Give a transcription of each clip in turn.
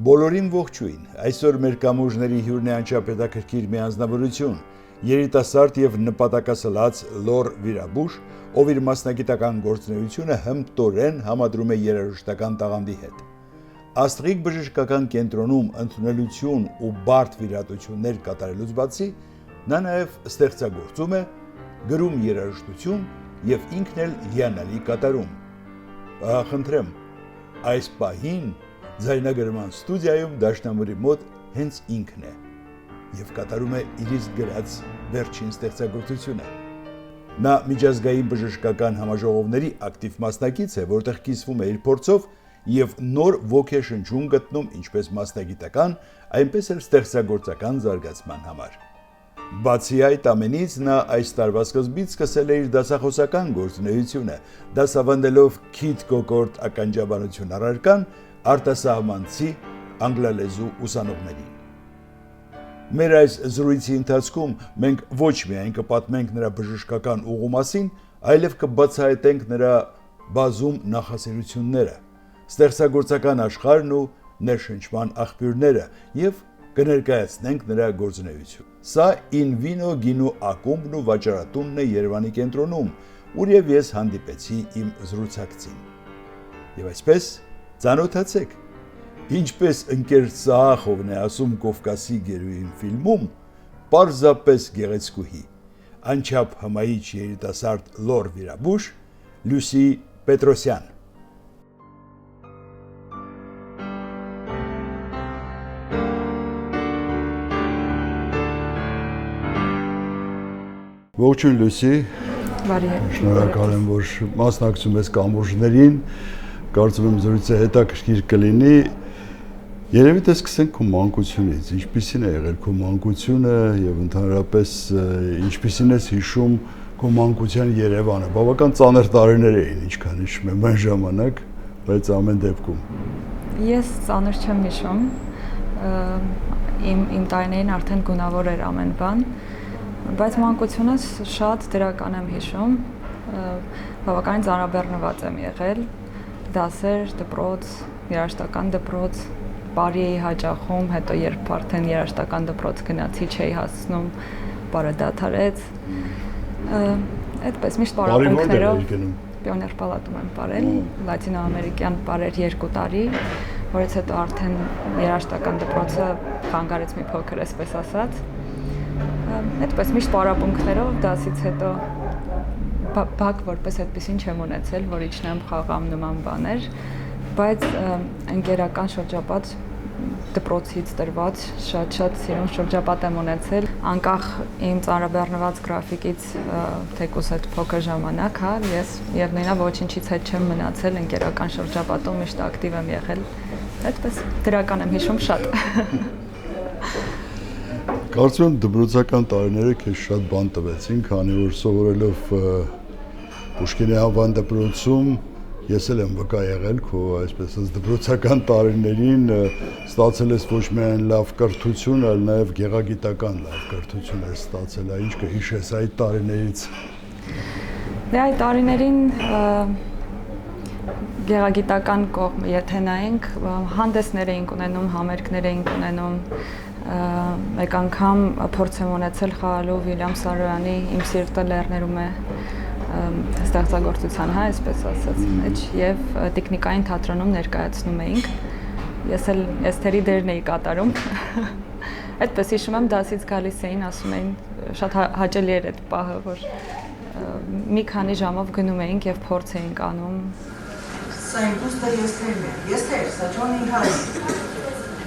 Բոլորին ողջույն, այսօր մեր կամուրջների հյուրն է անչափահետաքրքիր մի անձնավորություն, երիտասարդ եւ նպատակասլաց Լոր Վիրաբուշ, ով իր մասնագիտական գործունեությունը հմտորեն համադրում է երաժշտական տաղանդի հետ։ Աստղիկ բժշկական կենտրոնում ընդունելություն ու բարդ վիրատություններ կատարելուց բացի, նա նաեւ ստեղծագործում է, գրում երաժշտություն եւ ինքն էլ լիանալի կատարում։ Խնդրեմ, այս պահին ձայնագրման ստուդիայում դաշնամուրի մոտ հենց ինքն է եւ կատարում է իր իսկ գրած վերջին ստեղծագործությունը։ Նա միջազգային բժշկական համաժողովների ակտիվ մասնակից է, որտեղ կիսվում է իր փորձով եւ նոր ոգեշնչում գտնում ինչպես մասնագիտական, այնպես էլ ստեղծագործական զարգացման համար։ Բացի այդ ամենից նա այս տարվա սկզբից սկսել է իր դասախոսական գործունեությունը, դասավանդելով քիթ կոկորտ ականջաբանություն առարկան արտասահմանցի անգլալեզու ուսանողներին։ Մեր այս զրույցի ընթացքում մենք ոչ միայն կպատմենք նրա բժշկական ուղու մասին, այլև կբացահայտենք նրա բազում նախասիրությունները, ստեղծագործական աշխարհն ու ներշնչման աղբյուրները եւ կներկայացնենք նրա գործունեությունը։ Սա In Vino գինու ակումբն ու վաճառատունն է Երևանի կենտրոնում, ուր ես հանդիպեցի իմ զրուցակցին։ Եվ այսպես ծանոթացեք, ինչպես ընկեր Սահախովն է ասում Կովկասի գերուին ֆիլմում, պարզապես գեղեցկուհի, անչափ հմայիչ երիտասարդ Լոր Վիրաբուշ, Լուսի Պետրոսյան։ Ողջույն Լուսի, շնորհակալ եմ, որ մասնակցում ես կամուրջներին, կարծում եմ զրույցը հետաքրքիր կլինի։ Երևի թե սկսենք քո մանկությունից, ինչպիսին է եղել քո մանկությունը եւ ընդհանրապես ինչպիսին ես հիշում քո մանկության Երևանը։ Բավական ծանր տարիներ էին, ինչքան հիշում եմ այն ժամանակ, բայց ամեն դեպքում։ Ես ծանր չեմ հիշում։ Իմ տարիներին արդեն գունավոր էր ամեն բան, բայց մանկությունս շատ դրական եմ հիշում։ Բավականին ծանրաբեռնված եմ եղել, դասեր, դպրոց, երաժշտական դպրոց, բարի էի հաճախում, հետո երբ արդեն երաժշտական դպրոց գնացի, չէի հասնում, բարը դադարեց։ Այդպես միշտ պարապմունքներով Պիոներ պալատում եմ ապրել, լատինոամերիկյան պարեր 2 տարի, որից հետո արդեն երաժշտական դպրոցը խանգարեց մի փոքր, այսպես ասած։ Այդպես միշտ պարապմունքներով դասից հետո բակ որպես այդպեսին չեմ ունեցել, որ իջնեմ խաղամ նման բաներ, բայց ընկերական շրջապատ դպրոցից տրված շատ սիրուն շրջապատ եմ ունեցել, անկախ իմ ծանրաբեռնված գրաֆիկից թեկուզ այդ փոքր ժամանակ, ես եւ նույնա ոչինչից հետ չեմ մնացել, ընկերական շրջապատում միշտ ակտիվ եմ եղել, այդպես դրական եմ հիշում շատ։ Կարծում եմ դպրոցական տարիները քեզ շատ բան տվեցին, քանի որ սովորելով Պուշկինի անվան դպրոցում ես էլ եմ վկա եղել քո այսպես ասած դպրոցական տարիներին ստացել ես ոչ միայն լավ կրթություն, այլ նաև գեղագիտական լավ կրթություն ես ստացել, ինչ կհիշես այդ տարիներից։ Դե այդ տարիներին գեղագիտական կողմը եթե նայենք, հանդեսներ էինք ունենում, համերգներ էինք ունենում, մեկ անգամ փորձ եմ ունեցել խաղալու Վիլյամ Սարոյանի Իմ սիրտը լեռներում է ստեղծագործության, այսպես ասած, մեջ եւ տեխնիկային թատրոնում ներկայացնում էինք։ Ես էլ էսթերի դերն էի կատարում։ Այդպես հիշում եմ դասից գալիս էին, ասում էին շատ հաճելի էր այդ պահը, որ մի քանի ժամով գնում էինք եւ փորձ էինք անում։ Սա ինքուստը Եստեր, սա Ջոնին Հայ։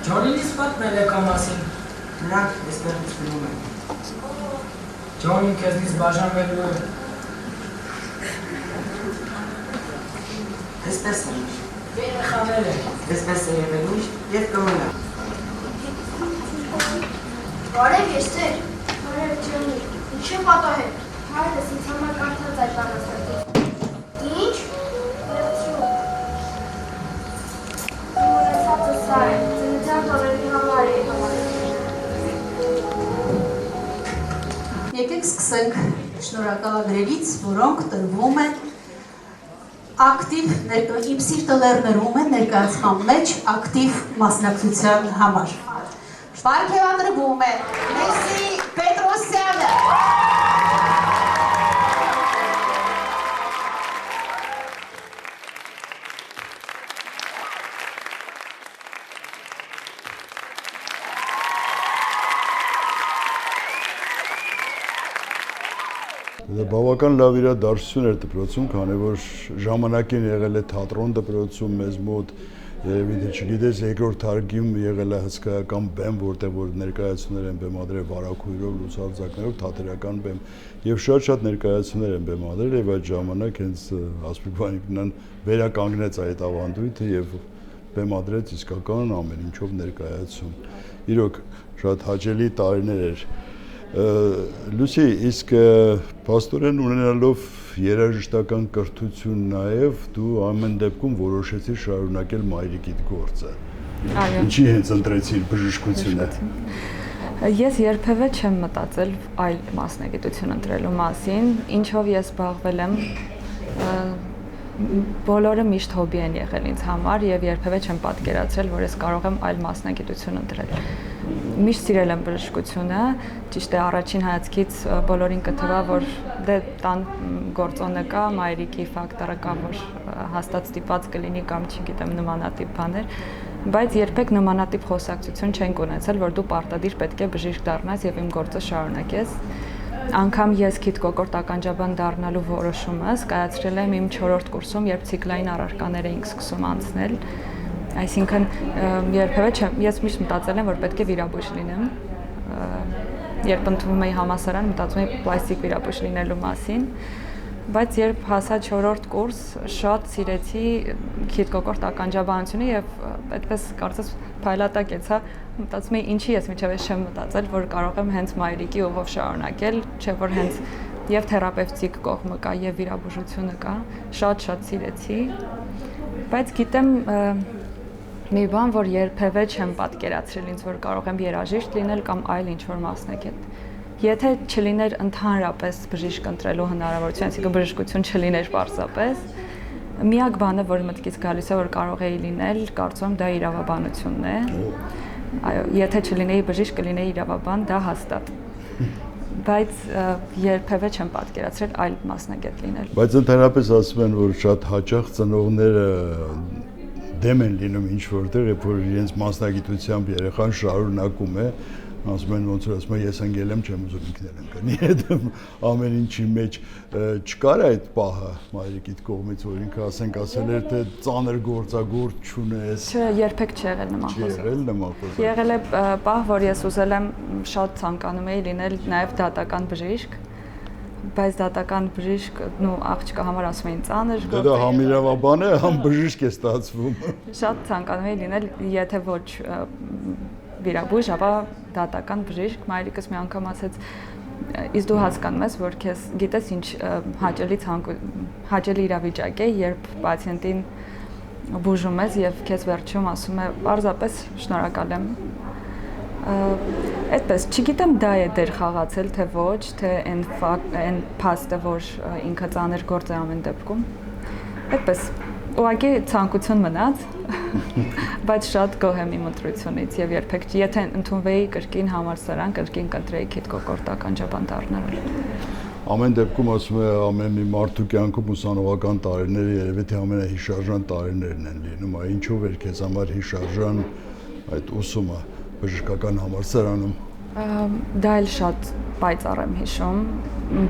Ջոնին իսկ պատմել եք ամասին։ Նրանք էստեղ գնում են։ Ջոնին քեզնից բաժանվելու է։ Էսպես եմ։ Երեխաներ եք։ Էսպես է եղել եւ կմնա։ Բարև Եստեր։ Բարև Ջոնի։ Ինչ է պատահել։ Հայրս ինձ համար կարդաց այդ բանաստեղծությունը։ Ինչ։ Մորացածը սա է, ծննդյան տոների համար է համարել։ Եկեք սկսենք շնորհակալագրերից, որոնք տրվում են ակտիվ իմ սիրտը լեռներում է ներկայացման մեջ ակտիվ մասնակցության համար։ Պարգևատրվում է Մեսի Պետրոսյանը։ Բավական լավ իրադարձություն էր դպրոցում, քանի որ ժամանակին եղել է թատրոն դպրոցում մեզ մոտ, երևի թե չգիտես, երկրորդ հարկում եղել է հսկայական բեմ, որտեղ որ ներկայացումներ են բեմադրել վարագույրով, լուսարձակներով, թատերական բեմ, եւ շատ ներկայացումներ են բեմադրել, եւ այդ ժամանակ հենց Ասպիկ Վանիկնան վերականգնեց այդ ավանդույթը եւ բեմադրեց իսկական ամեն ինչով ներկայացում։ Իրոք շատ հաճելի տարիներ էր։ Լուսի, իսկ փաստորեն ունենալով երաժշտական կրթություն նաև դու ամեն դեպքում որոշեցիր շարունակել մայրիկիդ գործը։ Այո։ Ինչի հենց ընտրեցիր բժշկությունը։ Ես երբևէ չեմ մտածել այլ մասնագիտություն ընտրելու մասին, ինչով ես զբաղվել եմ, բոլորը միշտ հոբի են եղել ինձ համար եւ երբևէ չեմ պատկերացրել, որ ես կարող եմ այլ մասնագիտություն ընտրել։ Միշտ սիրել եմ բժշկությունը, ճիշտ է առաջին հայացքից բոլորին կթվա, որ դե տան գործոնը կա, մայրիկի ֆակտորը կա, որ հաստատ ստիպած կլինի կամ չգիտեմ նմանատիպ բաներ, բայց երբեք նմանատիպ խոսակցություն չենք ունեցել, որ դու պարտադիր պետք է բժիշկ դառնաս եւ իմ գործը շարունակես։ Անգամ ես քիթ կոկորտ ականջաբան դառնալու որոշումս կայացրել եմ իմ 4-րդ կուրսում, երբ ցիկլային առարկաներ էինք սկսում անցնել։ Այսինքն երբևէ ես միշտ մտածել եմ, որ պետք է վիրաբույժ լինեմ։ Երբ ընդունում էի համալսարան, մտածում էի պլաստիկ վիրաբույժ լինելու մասին, բայց երբ հասա 4-րդ կուրս, շատ սիրեցի քիթ կոկորտ ականջաբանությունը եւ այդպես կարծես փայլատակ եցա, մտածում էի ինչի ես միջև չեմ մտածել, որ կարող եմ հենց մայրիկի ուղով շարունակել, չէ՞ որ հենց եւ թերապևտիկ կողմը կա եւ վիրաբուժությունը կա, շատ սիրեցի, բայց գիտեմ մի բան, որ երբևէ չեմ պատկերացրել ինձ, որ կարող եմ երաժիշտ լինել կամ այլ ինչ-որ մասնագետ։ Եթե չլիներ ընդհանրապես բժիշկ ընտրելու հնարավորություն, այսինքն բժշկություն չլիներ պարզապես, միակ բանը, որ մտքից գալիս է, որ կարող էի լինել, կարծում եմ դա իրավաբանությունն է։ Այո, եթե չլինեի բժիշկ, կլինեի իրավաբան, դա հաստատ։ Բայց երբևէ չեմ պատկերացրել այլ մասնագետ լինել։ Բայց ընդհանրապես ասում են, որ շատ հաճախ ծնողները դեմ են լինում ինչ-որտեղ, երբ որ իրենց մասնագիտությամբ երեխան շարունակում է, ասում են ոնց որ ասում են ես ընկել եմ, չեմ ուզում ինքն էլ ընկնի, այդ ամեն ինչի մեջ չկար այդ պահը մայրիկիդ կողմից, որ ինքը ասենք ասել էր թե ծանր գործագործ չունես։ Չէ, երբեք չեղել նման խոսք։ Եղել նման խոսք։ Եղել է պահ, որ ես ուզել եմ շատ ցանկանում էի լինել նաև դատական բժիշկ, բայց դատական բժիշկ, աղջկա համար ասում էին ծանր գործ։ Դա համ իրավաբան է, համ բժիշկ է ստացվում։ Շատ ցանկանում էի լինել, եթե ոչ վիրաբույժ, ապա դատական բժիշկ։ Մայրիկս մի անգամ ասեց, իսկ դու հասկանում ես, որ քեզ գիտես ինչ հաճելի իրավիճակ է, երբ պացիենտին բուժում ես եւ քեզ վերջում ասում է, պարզապես շնորհակալ եմ։ Այդպես, չգիտեմ դա է դեր խաղացել, թե ոչ, թե այն փաստը, որ ինքը ծանր գործ է ամեն դեպքում։ Այդպես, ուղղակի ցանկություն մնաց, բայց շատ գոհ եմ իմ ընտրությունից եւ երբեք եթե ընդունվեի կրկին համալսարան, կրկին կընտրեի քիթ կոկորտ ականջաբան դառնալու։ Ամեն դեպքում ասում է ամեն մի մարդու կյանքում ուսանողական տարիները երևի թե ամենահիշարժան տարիներն են լինում, այ ինչով էր քեզ համար հիշարժան այդ ուսումը բժշկական համալսարանում։ Դա էլ շատ պայծառ եմ հիշում,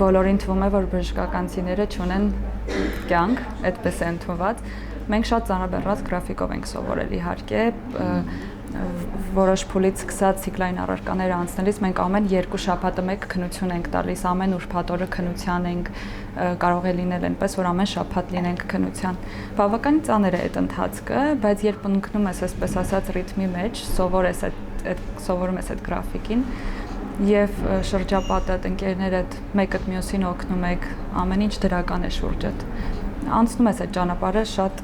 բոլորին թվում է, որ բժշկականցիները չունեն կյանք, այդպես է ընդունված։ Մենք շատ ծանրաբեռնված գրաֆիկով ենք սովորել իհարկե, որոշ փուլից սկսած ցիկլային առարկաները անցնելիս մենք ամեն 2 շաբաթը մեկ քննություն ենք տալիս, ամեն ուրբաթ օրը քննության ենք, կարող է լինել այնպես, որ ամեն շաբաթ լինենք քննության։ Բավականին ծանր է այդ ընթացքը, բայց երբ ընկնում ես այսպես ասած ռիթմի մեջ, սովորում ես այդ գրաֆիկին եւ շրջապատդ, ընկերներդ մեկը մյուսին օգնում եք, ամեն ինչ դրական է շուրջդ։ Անցնում ես այդ ճանապարհը շատ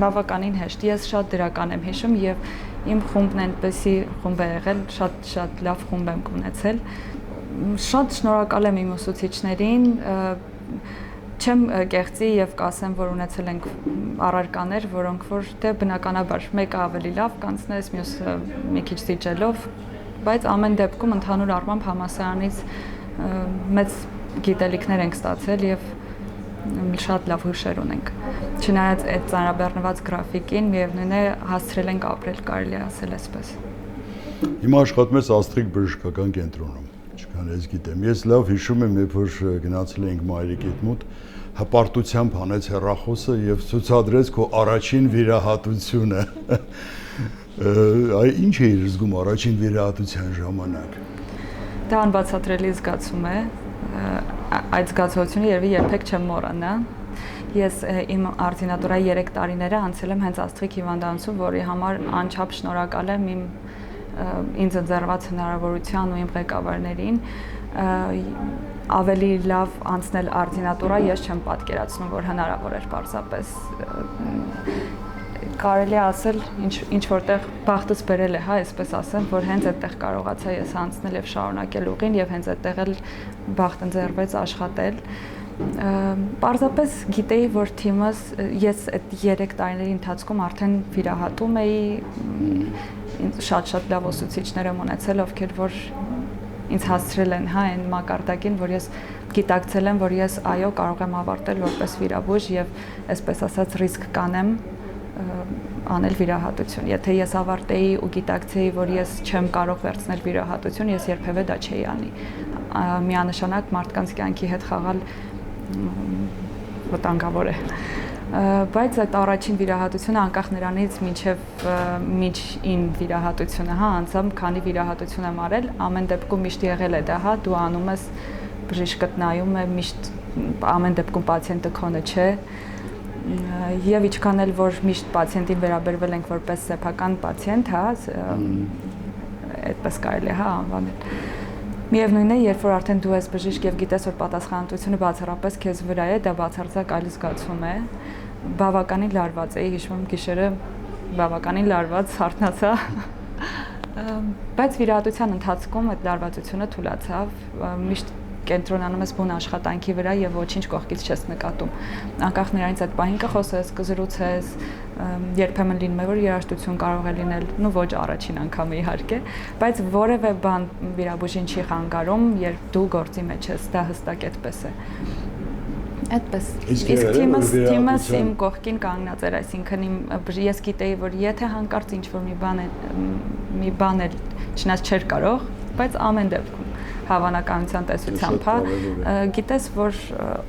բավականին հեշտ։ Ես շատ դրական եմ հիշում եւ իմ խումբն այնպեսի խումբ է եղել, շատ լավ խումբ եմ ունեցել։ Շատ շնորհակալ եմ իմ ուսուցիչներին, Չեմ կեղծի եւ կասեմ, որ ունեցել ենք առարկաներ, որոնք որ դե բնականաբար մեկը ավելի լավ կանցնես, մյուսը մի քիչ դիջելով, բայց ամեն դեպքում ընդհանուր առմամբ համասարանից մեծ գիտելիքներ ենք ստացել եւ շատ լավ հուշեր ունենք։ Չնայած այդ ծանրաբեռնված գրաֆիկին, միևնույն է հասցրել ենք ապրել, կարելի է ասել այսպես։ Հիմա աշխատում ես Աստրիկ բժշկական կենտրոնում։ Ինչքան ես գիտեմ, ես լավ հիշում եմ, երբ որ գնացել էինք մայրիկիդ մոտ, հպարտությամբ հանեց հեռախոսը եւ ցուցադրեց քո առաջին վիրահատությունը։ Այ ինչ էիր զգում առաջին վիրահատության ժամանակ։ Դա անբացատրելի զգացում է։ Այդ զգացողությունը երբեք չեմ մոռանա։ Ես իմ արդինատուրայի 3 տարիները անցել եմ հենց Աստրիկ հիվանդանոցում, որի համար անչափ շնորհակալ եմ իմ ինձ ընձեռված հնարավորության ու իմ ղեկավարներին ավելի լավ անցնել արդինատուրա ես չեմ պատկերացնում, որ հնարավոր էր պարզապես կարելի է ասել ինչ որտեղ բախտս բերել է, հա, այսպես ասեմ, որ հենց այդտեղ կարողացա ես անցնել եւ շարունակել ուղին եւ հենց այդտեղ էլ բախտ ընձեռվեց աշխատել։ Պարզապես գիտեի, որ թիմս ես այդ 3 տարիների ընթացքում արդեն վիրահատում էի, շատ լավ ուսուցիչներ եմ ունեցել, ովքեր որ ինձ հասցրել են հա այն մակարդակին, որ ես գիտակցել եմ, որ ես այո կարող եմ ավարտել որպես վիրաբույժ եւ այսպես ասած ռիսկ կանեմ անել վիրահատություն։ Եթե ես ավարտեի ու գիտակցեի, որ ես չեմ կարող վերցնել վիրահատություն, ես երբևէ դա չէի անի։ Միանշանակ մարդկանց կյանքի հետ խաղալ վտանգավոր է։ Բայց այդ առաջին վիրահատությունը անկախ նրանից մինչ ին վիրահատությունը, հա, անցամ, քանի վիրահատություն եմ արել, ամեն դեպքում միշտ եղել է դա, հա, դու անում ես, բժիշկդ նայում է, միշտ ամեն դեպքում պացիենտը քոնը չէ, եւ ինչքան էլ որ միշտ պացիենտին վերաբերվել ենք որպես սեփական պացիենտ, հա, այդպես կարելի է, հա, անվանել։ Միևնույն է, երբ որ արդեն դու ես բժիշկ եւ գիտես, որ պատասխանատվությունը բացառապես քեզ վրա է, դա բացարձակ այլ զգացում է։ Բավականին լարված էի, հիշում եմ գիշերը բավականին լարված հարթնացա։ Բայց վիրահատության ընթացքում այդ լարվածությունը թուլացավ, միշտ կենտրոնանում ես բուն աշխատանքի վրա եւ ոչինչ կողքից չես նկատում։ Անկախ նրանից այդ պահին կխոսես, կզրուցես, երբեմն լինում է որ երաժշտություն կարող է լինել, նու ոչ առաջին անգամ իհարկե, բայց որևէ բան վիրաբույժին չի խանգարում, երբ դու գործի մեջ ես, դա հստակ այդպես է։ Այդպես։ Իսկ թիմս իմ կողքին կանգնած էր, այսինքն ես գիտեի, որ եթե հանկարծ ինչ-որ մի բան էլ չնայած չէր կարող, բայց ամեն դեպքում հավանականության տեսությամբ, հա, գիտես, որ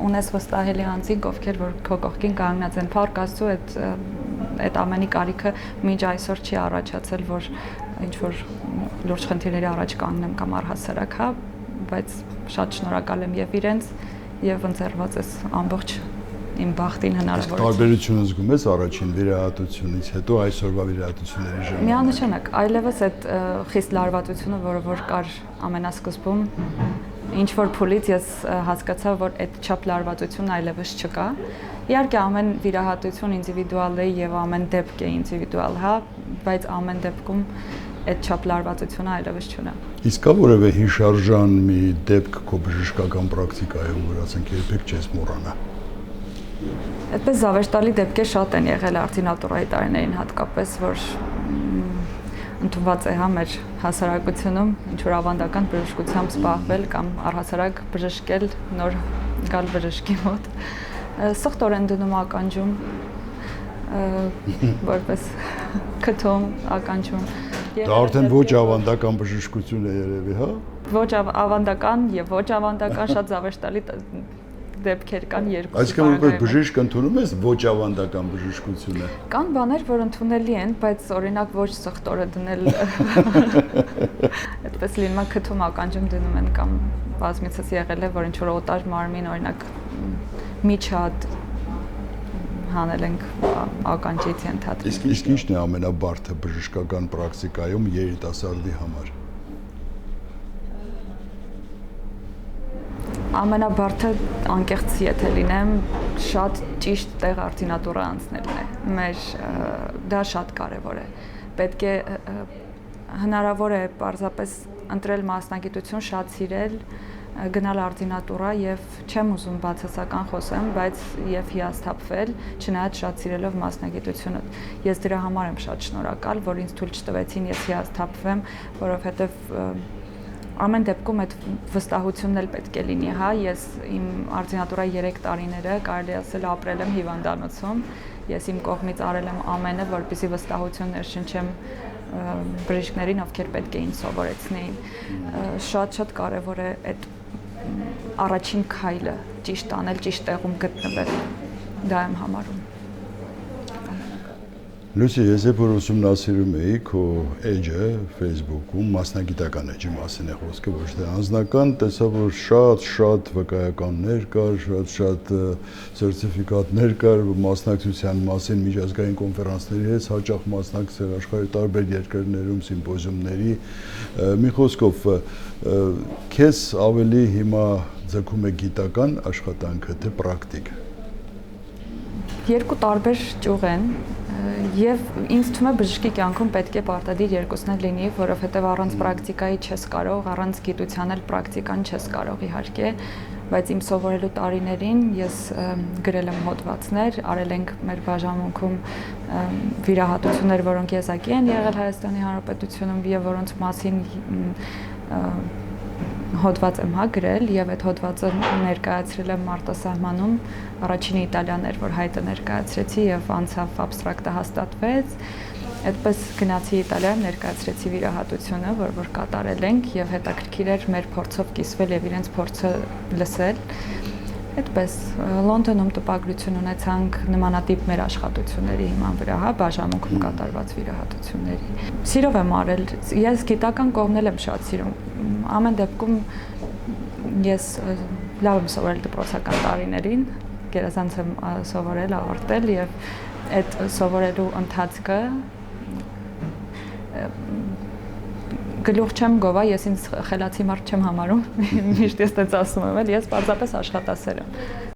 ունես վստահելի անձինք, ովքեր որ քո կողքին կանգնած են, փառք Աստծո, այդ ամենի կարիքը մինչ այսօր չի առաջացել, որ ինչ որ լուրջ խնդիրների առաջ կանգնեմ կամ առհասարակ, հա, բայց շատ շնորհակալ եմ եւ իրենց եւ ընձեռված ես ամբողջ իմ բախտին հնարավորություն։ Տարբերությունը զգում ես առաջին վիրահատությունից հետո այսօրվա վիրահատությունների ժամանակ։ Միանշանակ, այլևս այդ խիստ լարվածությունը, որը որ կար ամենասկզբում, ինչ որ փուլից ես հասկացա, որ այդ չափ լարվածություն այլևս չկա։ Իհարկե ամեն վիրահատություն ինդիվիդուալ է եւ ամեն դեպք է ինդիվիդուալ, հա, բայց ամեն դեպքում այդ չափ լարվածությունը այլևս չունի։ Իսկ կա որևէ հիշարժան մի դեպք քո բժշկական պրակտիկայում, որ ասենք երբեք չես մոռանա։ Այդպես զավեշտալի դեպքեր շատ են եղել արդինատուրայի տարիներին հատկապես, որ ընդունված է հա մեր հասարակությունում ինչ-որ ավանդական բժշկությամբ զբաղվել կամ առհասարակ բժշկել, նոր գալ բժշկի մոտ, սխտորեն դնում ականջում, որպես քթում ականջում։ Դա արդեն ոչ ավանդական բժշկություն է երևի, հա։ Ոչ ավանդական եւ ոչ ավանդական շատ զավեշտալի դեպքեր կան երկուսը։ Այսինքն որպես բժիշկ ընդունում ես ոչ ավանդական բժշկությունը։ Կան բաներ, որ ընդունելի են, բայց օրինակ ոչ սխտորը դնել այդպես լինում է քթում ականջում դնում են կամ բազմիցս եղել է, որ ինչ որ օտար մարմին օրինակ միջատ հանել ենք ականջից ենթադրել։ Իսկ ի՞նչն է ամենաբարդը բժշկական պրակտիկայում երիտասարդի համար։ Ամենաբարդը անկեղծ եթե լինեմ, շատ ճիշտ տեղ արդինատուրա անցնելն է։ Դա շատ կարևոր է։ Պետք է հնարավոր է պարզապես ընտրել մասնագիտություն, շատ սիրել, գնալ արտինատուրա եւ չեմ ուզում բացասական խոսեմ, բայց եւ հիասթափվել, չնայած շատ սիրելով մասնագիտությունը։ Ես դրա համար եմ շատ շնորհակալ, որ ինձ թույլ չտվեցին ես հիասթափվեմ, որովհետեւ ամեն դեպքում այդ վստահությունն էլ պետք է լինի, հա, ես իմ արտինատուրայի 3 տարիները կարելի ասել ապրել եմ հիվանդանոցում, ես իմ կողմից արել եմ ամենը, որպեսզի վստահություն ներշնչեմ բժիշկներին, ովքեր պետք է ինձ սովորեցնեին։ Շատ կարևոր է այդ առաջին քայլը ճիշտ անել, ճիշտ տեղում գտնվել։ Դա եմ համարում։ Լուսի, ես երբ որ ուսումնասիրում էի քո էջը Facebook-ում, մասնագիտական էջի մասին է խոսքը, ոչ թե անձնական, տեսա, որ շատ վկայականներ կար, շատ սերտիֆիկատներ կար մասնակցության մասին միջազգային կոնֆերանսների հետ, հաճախ մասնակցել աշխարհի տարբեր երկրներում սիմպոզիումների։ Մի խոսքով, քեզ ավելի հիմա ձգում է գիտական աշխատանքը, թե պրակտիկ։ Երկու տարբեր ճյուղ են եւ ինձ թվում է բժշկի կյանքում պետք է պարտադիր երկուսն էլ լինի, որովհետեւ առանց պրակտիկայի չես կարող, առանց գիտության էլ պրակտիկան չես կարող իհարկե, բայց իմ սովորելու տարիներին ես գրել եմ հոդվածներ, արել ենք մեր բաժանմունքում վիրահատություններ, որոնք եզակի են եղել Հայաստանի Հանրապետությունում եւ որոնց մասին հոդված եմ գրել եւ այդ հոդվածը ներկայացրել եմ արտասահմանում առաջինը Իտալիան էր, որ հայտը ներկայացրեցի եւ անցավ абստրակտը հաստատվեց, այդպես գնացի Իտալիա, ներկայացրեցի վիրահատությունը, որ կատարել ենք եւ հետաքրքիր էր մեր փորձով կիսվել եւ իրենց փորձը լսել։ Այդպես Լոնդոնում տպագրություն ունեցանք նմանատիպ մեր աշխատությունների հիման վրա, հա, բաժանմունքում կատարված վիրահատությունների։ Սիրով եմ արել, ես գիտական կողմն եմ շատ սիրում։ Ամեն դեպքում ես լավ եմ սովորել դպրոցական տարիներին, գերազանց եմ սովորել, ավարտել եւ այդ սովորելու ընթացքը գլուխ չեմ գովա, ես ինձ խելացի մարդ չեմ համարում, միշտ ես տենց ասում եմ, ես պարզապես աշխատասեր եմ։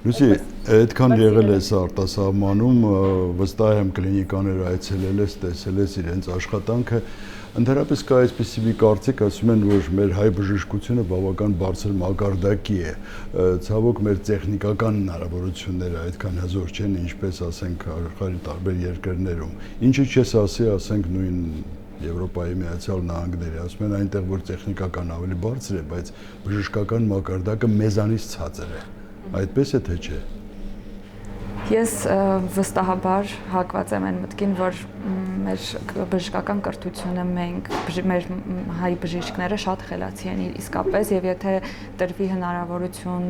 Լուսի, այդքան եղել ես արտասահմանում, վստահ եմ կլինիկաներ այցելել ես, տեսել ես իրենց աշխատանքը, ընդհանրապես կա այսպիսի մի կարծիք, ասում են, որ մեր հայ բժշկությունը բավական բարձր մակարդակի է, ցավոք մեր տեխնիկական հնարավորությունները այդքան հզոր չեն, ինչպես ասենք աշխարհի տարբեր երկրներում, ինչը չես ասի, ասենք նույն Եվրոպայի Միացյալ Նահանգների, ասում են այնտեղ, որ տեխնիկական ավելի բարձր է, բայց բժշկական մակարդակը մեզանից ցածր է, այդպես է թե չէ։ Ես վստահաբար հակված եմ այն մտքին, որ մեր բժշկական կրթությունը մենք մեր հայ բժիշկները շատ խելացի են իսկապես եւ եթե տրվի հնարավորություն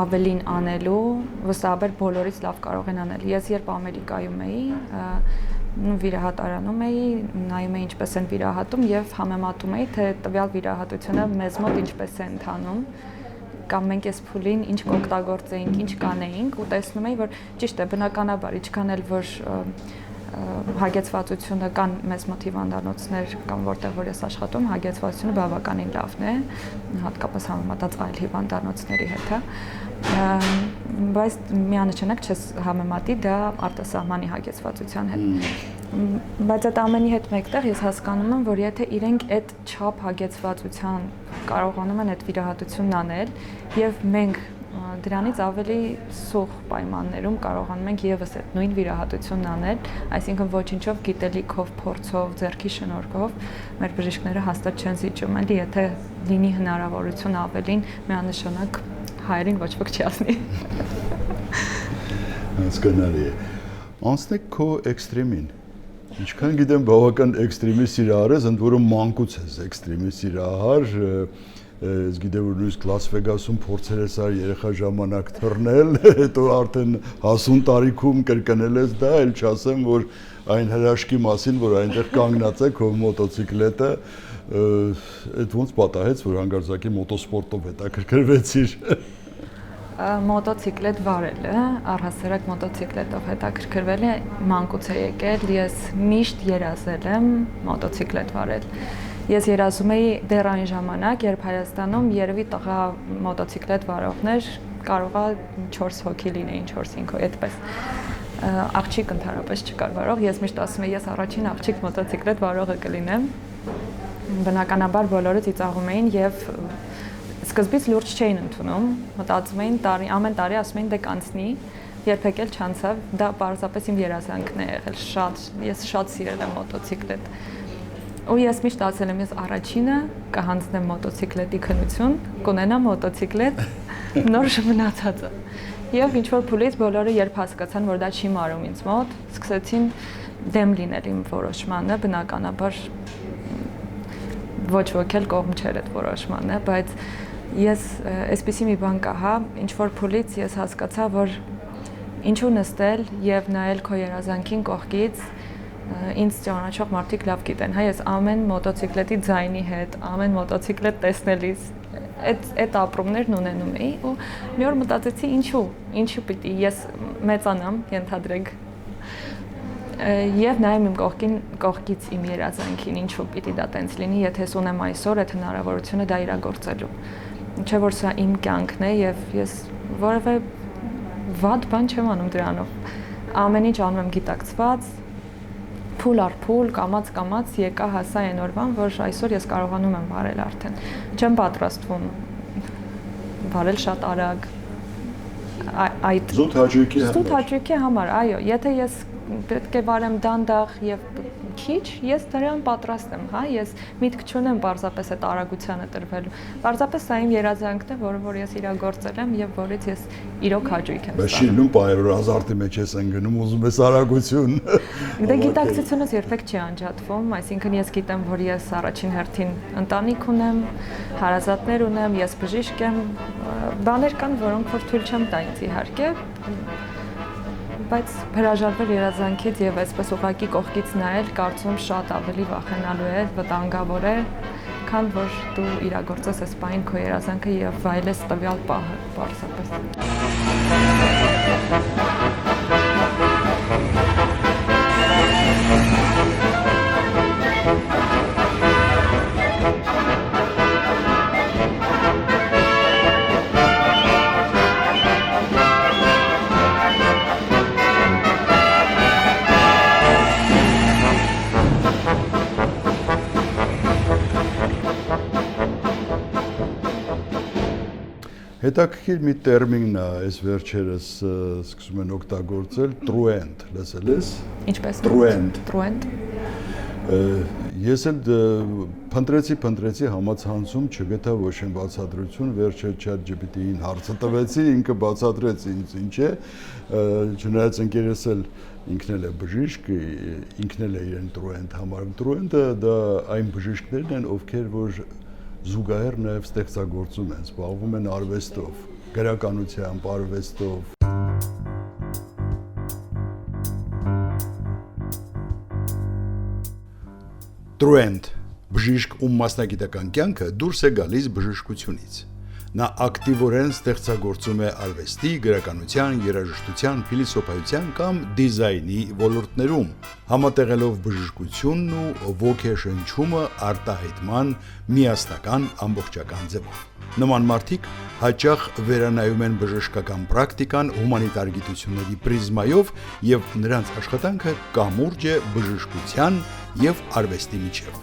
ավելին անելու, վստահաբար բոլորից լավ կարող են անել։ Ես երբ Ամերիկայում էի, վիրահատարանում էի, նայում էի ինչպես են վիրահատում եւ համեմատում էի, թե տվյալ վիրահատությունը մեզ մոտ ինչպես է ընթանում կամ մենք այս փուլին ինչ կօգտագործեինք, ինչ կանեինք ու տեսնում էի, որ ճիշտ է, բնականաբար, ինչքան էլ որ հագեցվածությունը կան մեծ մոտ հիվանդանոցներ կամ որտեղ որ ես աշխատում, հագեցվածությունը բավականին լավն է, հատկապես համեմատած այլ հիվանդանոցների հետ, բայց միանշանակ չես համեմատի դա արտասահմանի հագեցվածության հետ։ Բայց այդ ամենի հետ մեկտեղ ես հասկանում եմ, որ եթե իրենք այդ չափ հագեցվածության կարողանում են այդ վիրահատությունն անել եւ մենք դրանից ավելի սուղ պայմաններում կարողանում ենք եւս այդ նույն վիրահատությունն անել, այսինքն ոչինչով գիտելիքով, փորձով, ձեռքի շնորհքով մեր բժիշկները հաստատ չեն զիջում, էլի եթե լինի հնարավորություն ավելին միանշանակ հայերին ոչ ոք չի ասնի։ Հասկանալի է։ Անցնենք քո էքստրեմին։ Ինչքան գիտեմ, բավական էքստրեմի սիրահար ես, ընդ որում մանկուց ես էքստրեմի սիրահար, ես գիտեմ, որ նույնիսկ Լաս Վեգասում փորձել ես այ երեխա ժամանակ թռնել, հետո արդեն հասուն տարիքում կրկնել ես դա, էլ չասեմ, որ այն հրաշքի մասին, որ այնտեղ կանգնած է քո մոտոցիկլետը, այդ ոնց պատահեց, որ հանկարծակի մոտոսպորտով հետաքրքրվեցիր։ Մոտոցիկլետ վարելը, առհասարակ մոտոցիկլետով հետաքրքրվելը մանկուց է եկել, ես միշտ երազել եմ մոտոցիկլետ վարել։ Ես երազում էի դեռ այն ժամանակ, երբ Հայաստանում երևի տղա մոտոցիկլետ վարողներ կարողա 4 հոգի լինեին, 4-5 հոգի, այդպես։ Աղջիկ ընդհանրապես չկար վարող, ես միշտ ասում եի, ես առաջին աղջիկ մոտոցիկլետ վարողը կլինեմ։ Բնականաբար բոլորը ծիծաղում էին եւ սկզբից լուրջ չէին ընդունում, մտածում էին ամեն տարի ասում էին դե կանցնի, երբեք էլ չանցավ, դա պարզապես իմ երազանքն է եղել, ես շատ սիրել եմ մոտոցիկլետ։ Ու ես միշտ ասել եմ, ես առաջինը կհանձնեմ մոտոցիկլետի քննություն, կունենամ մոտոցիկլետ, նոր մնացածը։ Եվ ինչ-որ փուլից բոլորը երբ հասկացան, որ դա չի մարում ինձ մոտ, սկսեցին դեմ լինել իմ որոշմանը, բնականաբար ոչ ոք էլ կողմ չէր այդ որոշմանը, բայց ես այսպեսի մի բան կա, հա, ինչ-որ փուլից ես հասկացա, որ ինչու նստել եւ նայել քո երազանքին կողքից ինձ ճանաչող մարդիկ լավ գիտեն, հա, ես ամեն մոտոցիկլետի ձայնի հետ, ամեն մոտոցիկլետ տեսնելիս այդ ապրումներն ունենում էի ու մի օր մտածեցի ինչու պիտի ես մեծանամ, ենթադրենք եւ նայեմ իմ կողքից իմ երազանքին, ինչու պիտի դա տենց լինի, եթե ես ունեմ այսօր այդ հնարավորությունը դա իրագործելու։ Չէ՞ որ սա իմ կյանքն է եւ ես որևէ վատ բան չեմ անում դրանով։ Ամեն ինչ անում եմ գիտակցված, փուլ առ փուլ, կամաց եկա հասա այն օրվան, որ այսօր ես կարողանում եմ վարել արդեն։ Չեմ պատրաստվում վարել շատ արագ։ Այդ զուտ հաճույքի համար, այո, եթե ես պետք է վարեմ դանդաղ եւ քիչ, ես դրան պատրաստ եմ, հա, ես միտք չունեմ պարզապես այդ արագությանը տրվելու։ Պարզապես սա իմ երազանքն է, որ ես իրագործել եմ եւ որից ես իրոք հաճույք եմ ստանում։ Բայց շիլում պայր ազարտի մեջ ես ընկնում, ուզում ես արագություն։ Դե գիտակցությունս երբեք չի անջատվում, այսինքն ես գիտեմ, որ ես առաջին հերթին ընտանիք ունեմ, հարազատներ ունեմ, ես բժիշկ եմ, բաներ կան, որոնք որ թույլ չեմ տա ինձ իհարկե, բայց հրաժարվել երազանքից եւ այսպես ուղղակի կողքից նայել, կարծում շատ ավելի վախենալու է, վտանգավոր է, քան որ դու իրագործես այս պահին քո երազանքը եւ վայելես տվյալ պահը, պարզապես։ Հետաքրքիր մի տերմին է, այս վերջերս սկսում են օգտագործել, truant, լսել ես։ Ինչպես truant։ Ես էլ փնտրեցի համացանցում չգտա ոչ մի բացատրություն, վերջը ChatGPT-ին հարցը տվեցի, ինքը բացատրեց ինձ ինչ է, չնայած ընկերս էլ ինքն էլ է բժիշկ, ինքն էլ է իրեն truant համարում։ Truant-ը դա այն բժիշկներն են, ովքեր որ զուգահեռ նաև ստեղծագործում են, զբաղվում են արվեստով, գրականությամբ, արվեստով։ Truant, բժիշկ ում մասնագիտական կյանքը դուրս է գալիս բժշկությունից։ Նա ակտիվորեն ստեղծագործում է արվեստի, գրականության, երաժշտության, փիլիսոփայության կամ դիզայնի ոլորտներում, համատեղելով բժշկությունն ու ոգեշնչումը արտահայտման միասնական ամբողջական ձևով։ Նման մարդիկ հաճախ վերանայում են բժշկական պրակտիկան հումանիտար գիտությունների պրիզմայով եւ նրանց աշխատանքը կամուրջ է բժշկության եւ արվեստի միջև։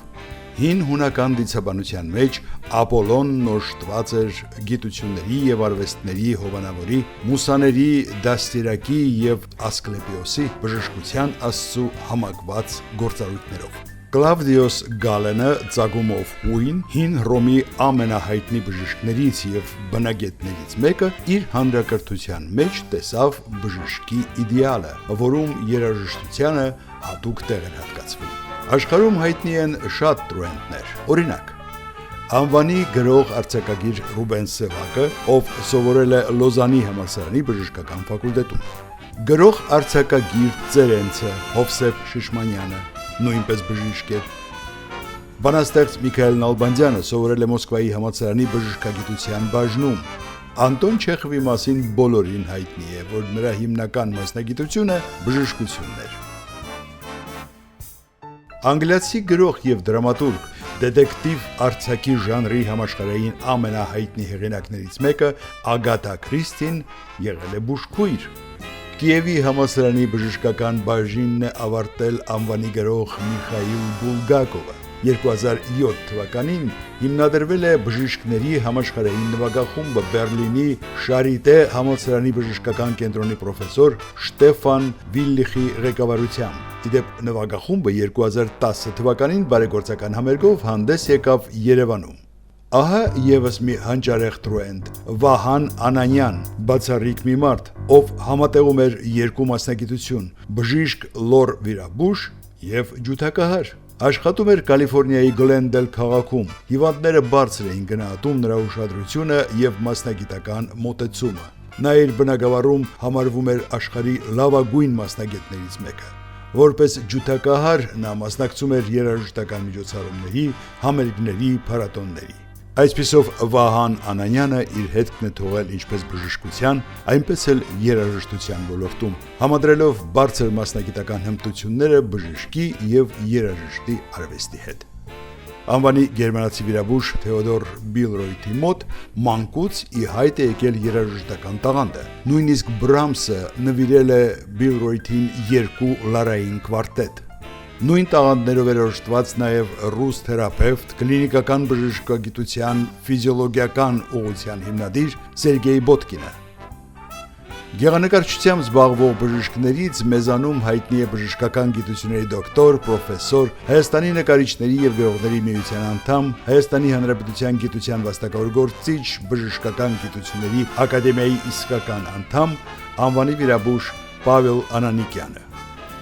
Հին հունական դիցաբանության մեջ Ապոլոնն օժտված էր գիտությունների եւ արվեստների հովանավորի, մուսաների, դաստիարակի եւ ասկլեպիոսի բժշկության աստծու համակված գործառույթներով։ Կլավդիոս Գալենը ծագումով հույն հին Հռոմի ամենահայտնի բժիշկներից եւ բնագետներից մեկը իր հանրակրթության մեջ տեսավ բժշկի իդեալը, որում երաժշտությանը հատուկ տեղ էր հատկացվում։ Աշխարհում հայտնի են շատ տրուենտներ։ Օրինակ, անվանի գրող արձակագիր Ռուբեն Սևակը, ով սովորել է Լոզանի համալսարանի բժշկական ֆակուլտետում։ Գրող արձակագիր Ծերենցը, Հովսեփ Շիշմանյանը, նույնպես բժիշկ էր։ Բանաստեղծ Միքայել Նալբանդյանը սովորել է Մոսկվայի համալսարանի բժշկագիտության բաժնում։ Անտոն Չեխովի մասին բոլորին հայտնի է, որ նրա հիմնական մասնագիտությունը բժշկությունն էր։ Անգլիացի գրող եւ դրամատուրգ, դետեկտիվ արձակի ժանրի համաշխարհային ամենահայտնի հեղինակներից մեկը Ագաթա Քրիստին եղել է բուժքույր։ Կիևի համալսարանի բժշկական բաժինն է ավարտել անվանի գրող Միխայիլ Բուլգակովը։ 2007 թվականին հիմնադրվել է բժիշկների համաշխարհային նվագախումբը Բերլինի Շարիտե համալսարանի բժշկական կենտրոնի պրոֆեսոր Շտեֆան Վիլլիխի ղեկավարությամբ։ Իդեպ նվագախումբը 2010 թվականին բարեգործական համերգով հանդես եկավ Երևանում։ Ահա եւս մի հանճարեղ տրուենտ Վահան Անանյան, բացառիկ մի մարդ, ով համատեղում էր երկու մասնագիտություն՝ բժիշկ լոր վիրաբույժ եւ ջութակահար։ Աշխատում էր Կալիֆոռնիայի Գլենդել քաղաքում։ Հիվանդները բարձր էին գնահատում նրա ուշադրությունը եւ մասնագիտական մոտեցումը։ Նա իր բնակավարում համարվում էր աշխարհի լավագույն մասնագետներից մեկը։ Որպես ջութակահար նա մասնակցում էր երաժշտական միջոցառումների, համերգների, փառատոների։ Այսպիսով Վահան Անանյանը իր հետքն է թողել ինչպես բժշկության, այնպես էլ երաժշտության ոլորտում, համադրելով բարձր մասնագիտական հմտությունները բժշկի եւ երաժշտի արվեստի հետ։ Անվանի գերմանացի վիրաբույժ Թեոդոր Բիլրոյթի մոտ մանկուց ի հայտ է եկել երաժշտական տաղանդը։ Նույնիսկ Բրամսը նվիրել է Բիլրոյթին 2 լարային կվարտետ։ Նույն տաղանդներով էր օժտված նաև ռուս թերապևտ, կլինիկական բժշկագիտության ֆիզիոլոգիական ուղղության հիմնադիր Սերգեյ Բոտկինը։ Գեղանկարչությամբ զբաղվող բժիշկներից մեզանում հայտնի է բժշկական գիտությունների դոկտոր, պրոֆեսոր, Հայաստանի նկարիչների եւ գրողների միության անդամ, Հայաստանի Հանրապետության գիտության վաստակավոր գործիչ, բժշկական գիտությունների ակադեմիայի իսկական անդամ, անվանի վիրաբույժ Պավել Անանիկյանը։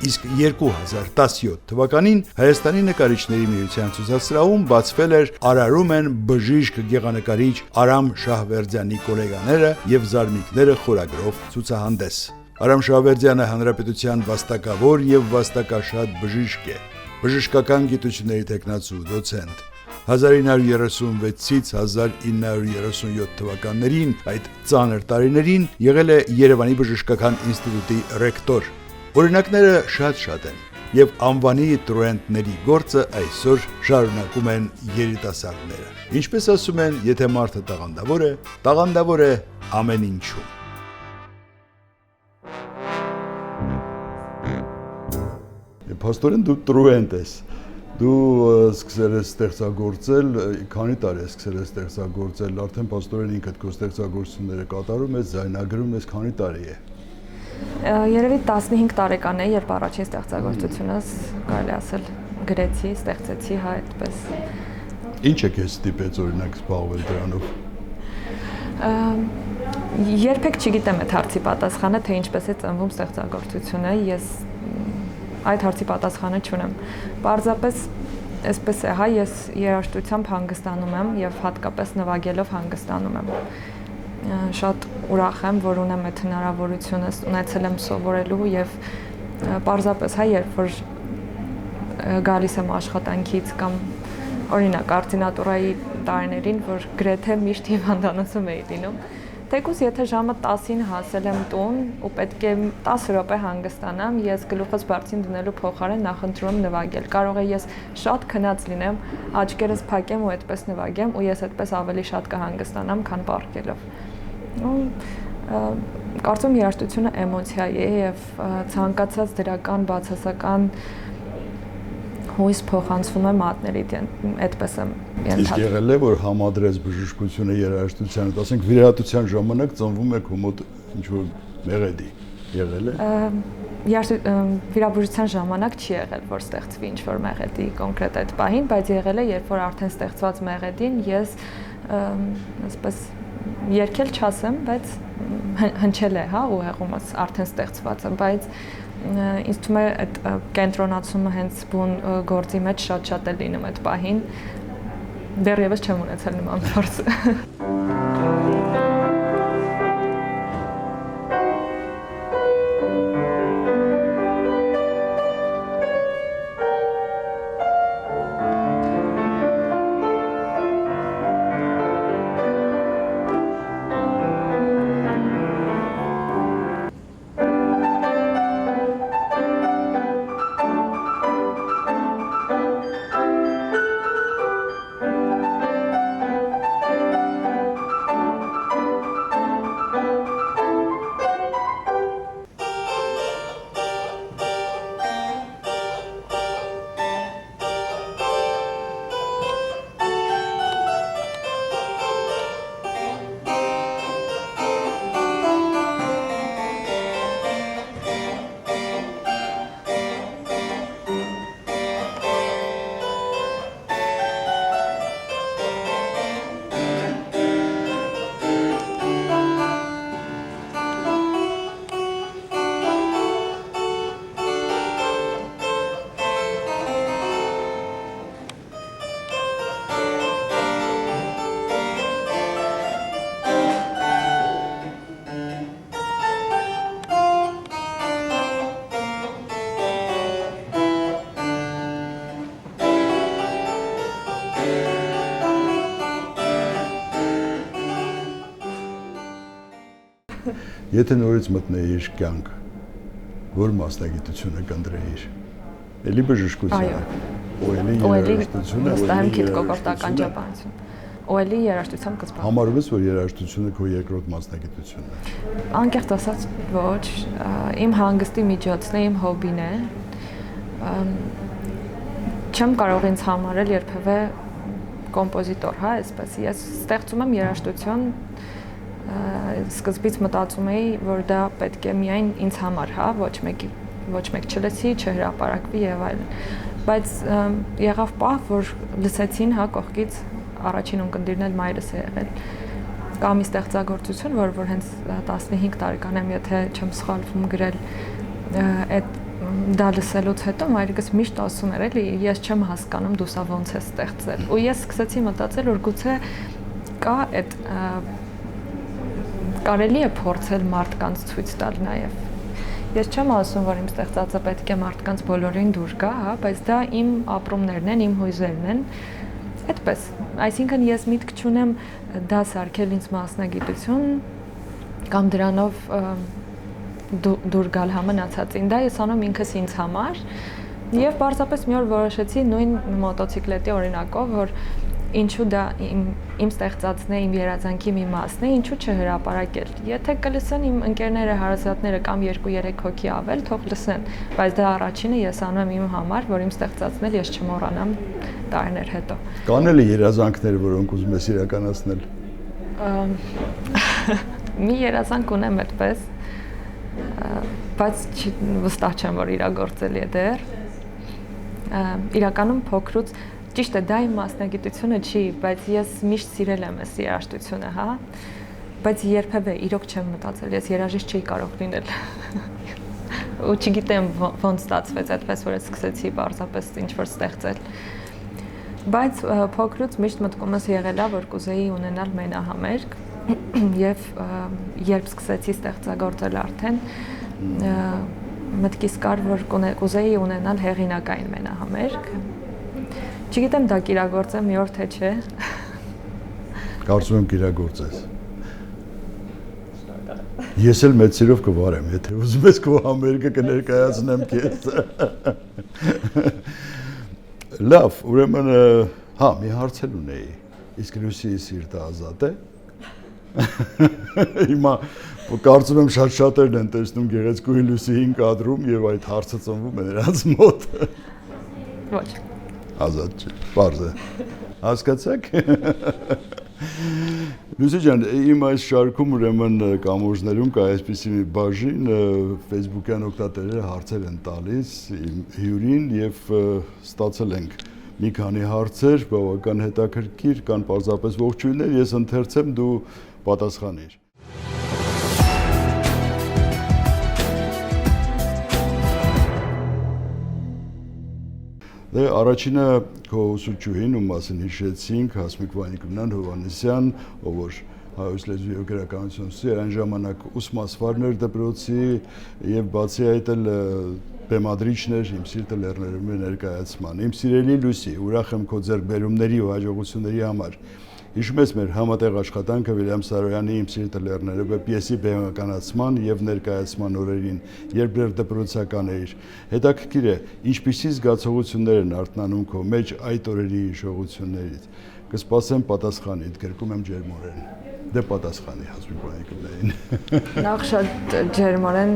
Իսկ 2017 թվականին Հայաստանի նկարիչների միության ցուցասրահում բացվել էր Արարումեն բժիշկ գեղանկարիչ Արամ Շահվերդյանի գոլեգաները եւ զարմիկները խորագրով ցուցահանդես։ Արամ Շահվերդյանը հանրապետության վաստակավոր եւ վաստակաշատ բժիշկ է, բժշկական գիտությունների տեխնացու, դոցենտ։ 1936-ից 1937 թվականներին, այդ ծանր տարիներին եղել է Երևանի բժշկական ինստիտուտի ռեկտոր։ Օրինակները շատ են, եւ անվանի տրուենտների գործը այսօր շարունակում են երիտասարդները։ Ինչպես ասում են, եթե մարդը տաղանդավոր է ամեն ինչում։ Փաստորեն դու տրուենտ ես։ Դու սկսել ես ստեղծագործել, քանի տարի ես սկսել ես ստեղծագործել, արդեն փաստորեն ինքդ քո ստեղծագործությունները կատարում ես, ձայնագրում ես, քանի տարի է։ Երևի 15 տարեկան է, երբ առաջին ստեղծագործությունս կարելի ասել գրեցի, ստեղծեցի, հա, այդպես։ Ինչ է քեզ ստիպեց օրինակ զբաղվել դրանով։ Երբեք չգիտեմ այդ հարցի պատասխանը, թե ինչպես է ծնվում ստեղծագործությունը, ես այդ հարցի պատասխանը չունեմ։ Պարզապես այսպես է, հա, ես երաժշտությամբ հանգստանում եմ եւ հատկապես նվագելով հանգստանում եմ։ Շատ ուրախ եմ, որ ունեմ այդ հնարավորությունը, ունեցել եմ սովորելու եւ պարզապես, հա, երբ որ գալիս եմ աշխատանքից կամ օրինակ արտինատուրայի տարիներին, որ գրեթե միշտ հիվանդանոցում էի լինում։ Թեկուզ եթե ժամը 10-ին հասել եմ տուն ու պետք է 10 րոպե հանգստանամ, ես գլուխս բարձին դնելու փոխարեն նախընտրում նվագել։ Կարող է ես շատ քնած լինեմ, աչքերս փակեմ ու այդպես նվագեմ, ու ես այդպես ավելի շատ կհանգստանամ, քան պառկելով։ Կարծում երաժշտությունը էմոցիա է եւ ցանկացած դրական բացասական հույս փոխանցվում է մատներիդ, այդպես եմ ենթադրում։ Իսկ եղել է, որ համադրեց բժշկությունը երաժշտությանը, ասենք վիրահատության ժամանակ ծնվում եք ու մոտ ինչ-որ մեղեդի, եղել է։ Վիրաբուժության ժամանակ չի եղել, որ ստեղծվի ինչ-որ մեղեդի կոնկրետ այդ պահին, բայց եղել է, երբ որ արդեն ստեղծված մեղեդին ես այսպես երգել չասեմ, բայց հնչել է, հա, ու հեղումս արդեն ստեղծված է, բայց ինձ թվում է այդ կենտրոնացումը հենց բուն գործի մեջ շատ է լինում այդ պահին, դեռևս չեմ ունեցել նման փորձ։ Եթե նորից մտնեիր կյանք, որ մասնագիտությունը կընտրեիր, էլի բժշկությունը, ու էլի երաժշտությունը, վստահ եմ քիչ կոկորտական ճապանություն, ու էլի երաժշտությամբ կզբաղվես։ Համարում ես, որ երաժշտությունը քո երկրորդ մասնագիտությունն է։ Անկեղծ ասած, ոչ, իմ հանգստի միջոցն է, իմ հոբին է։ Չեմ կարող ինձ համարել երբևէ կոմպոզիտոր, հա, այսպես։ Ես ստեղծում եմ երաժշտություն, սկզբից մտածում էի, որ դա պետք է միայն ինձ համար, հա, ոչ մեկ չլսի, չհրապարակվի եւ այլն։ Բայց եղավ պահ, որ լսեցին, հա, կողքից առաջին ունկնդիրն էլ մայրս է եղել։ Կա մի ստեղծագործություն, որ հենց 15 տարեկան եմ, եթե չեմ սխալվում, գրել, այդ դա լսելուց հետո մայրիկս միշտ ասում էր, էլի, ես չեմ հասկանում դու սա ոնց ես ստեղծել։ Ու ես սկսեցի մտածել, որ գուցե կա այդ կարելի է փորձել մարդկանց ցույց տալ նաև։ Ես չեմ ասում, որ իմ ստեղծածը պետք է մարդկանց բոլորին դուր գա, հա, բայց դա իմ ապրումներն են, իմ հույզերն են։ Այդպես, այսինքն ես միտք չունեմ դա սարքել ինձ մասնագիտություն կամ դրանով դուր գալ համնացածին, դա ես անում ինքս ինձ համար եւ պարզապես մի օր որոշեցի նույն մոտոցիկլետի օրինակով, որ ինչու դա իմ ստեղծածն է, իմ երազանքի մի մասն է, ինչու չհրապարակել։ Եթե կլսեն իմ ընկերները, հարազատները կամ 2-3 հոգի ավել, թող լսեն, բայց դա առաջինը ես անում եմ իմ համար, որ իմ ստեղծածն էլ ես չմոռանամ տարիներ հետո։ Կան էլ երազանքներ, որոնք ուզում ես իրականացնել։ Մի երազանք ունեմ այդպես, բայց վստահ չեմ, որ իրագործելի է դեռ։ Իրականում փոքրուց ճիշտ է, դա իմ մասնագիտությունը չի, բայց ես միշտ սիրել եմ այս երաժշտությունը, հա, բայց երբևէ իրոք չեմ մտածել, ես երաժիշտ չի կարող լինել։ Ու չգիտեմ ոնց ստացվեց այդպես, որ ես սկսեցի պարզապես ինչ-որ ստեղծել։ Բայց փոքրուց միշտ մտքումս եղել է, որ կուզեի ունենալ մենահամերգ, եւ երբ սկսեցի ստեղծագործել արդեն, մտքիս կար, որ կուզեի ունենալ հեղինակային մենահամերգ։ Չգիտեմ դա կիրագործեմ մի օր թե չէ, Կարծում եմ կիրագործես։ Ես էլ մեծ սիրով կվարեմ, եթե ուզում ես քո համերգը կներկայացնեմ քեզ։ Լավ, ուրեմն, հա, մի հարց էլ ունեի։ Իսկ Լուսիի սիրտը ազատ է։ Հիմա կարծում եմ շատ-շատերն են տեսնում գեղեցկուհի Լուսիին կադրում եւ այդ հարցը ծնվում է նրանց մոտ։ Ոչ։ Ազատ չէ, պարզ է։ Հասկացաք։ Լուսի ջան, իմ այս շարքում ուրեմն կամուրջներում կա այսպիսի մի բաժին, Facebook-յան օգտատերերը հարցեր են տալիս իմ հյուրին եւ ստացել ենք մի քանի հարցեր, բավական հետաքրքիր, կան պարզապես ողջույններ, ես ընթերցեմ, դու պատասխանիր։ Դե առաջինը քո ուսուցչուհին, ում մասին հիշեցինք, Հասմիկ Վանիկովնան Հովհաննիսյան, ով որ հայոց լեզվի եւ գրականություն ուսուցիչ, այն ժամանակ ուսմասվարն էր դպրոցի եւ բացի այդ էլ բեմադրիչներ իմ սիրտը լեռներում է ներկայացման։ Իմ սիրելի Լուսի, ուրախ եմ քո ձեռքբերումների ու հաջողությունների համար։ Հիշում ես մեր համատեղ աշխատանքը Վիլյամ Սարոյանի «Իմ սիրտը լեռներում» պիեսի բեմականացման եւ ներկայացման օրերին, երբ դեռ դպրոցական էիր։ Հետաքրքիր է, ինչպիսի զգացողություններ են արթնանում քո մեջ այդ օրերի հիշողություններից։ Կսպասեմ պատասխանիդ, գրկում եմ ջերմորեն։ Դե պատասխանի Հասմիկ Վանիկովնային։ Նախ շատ ջերմորեն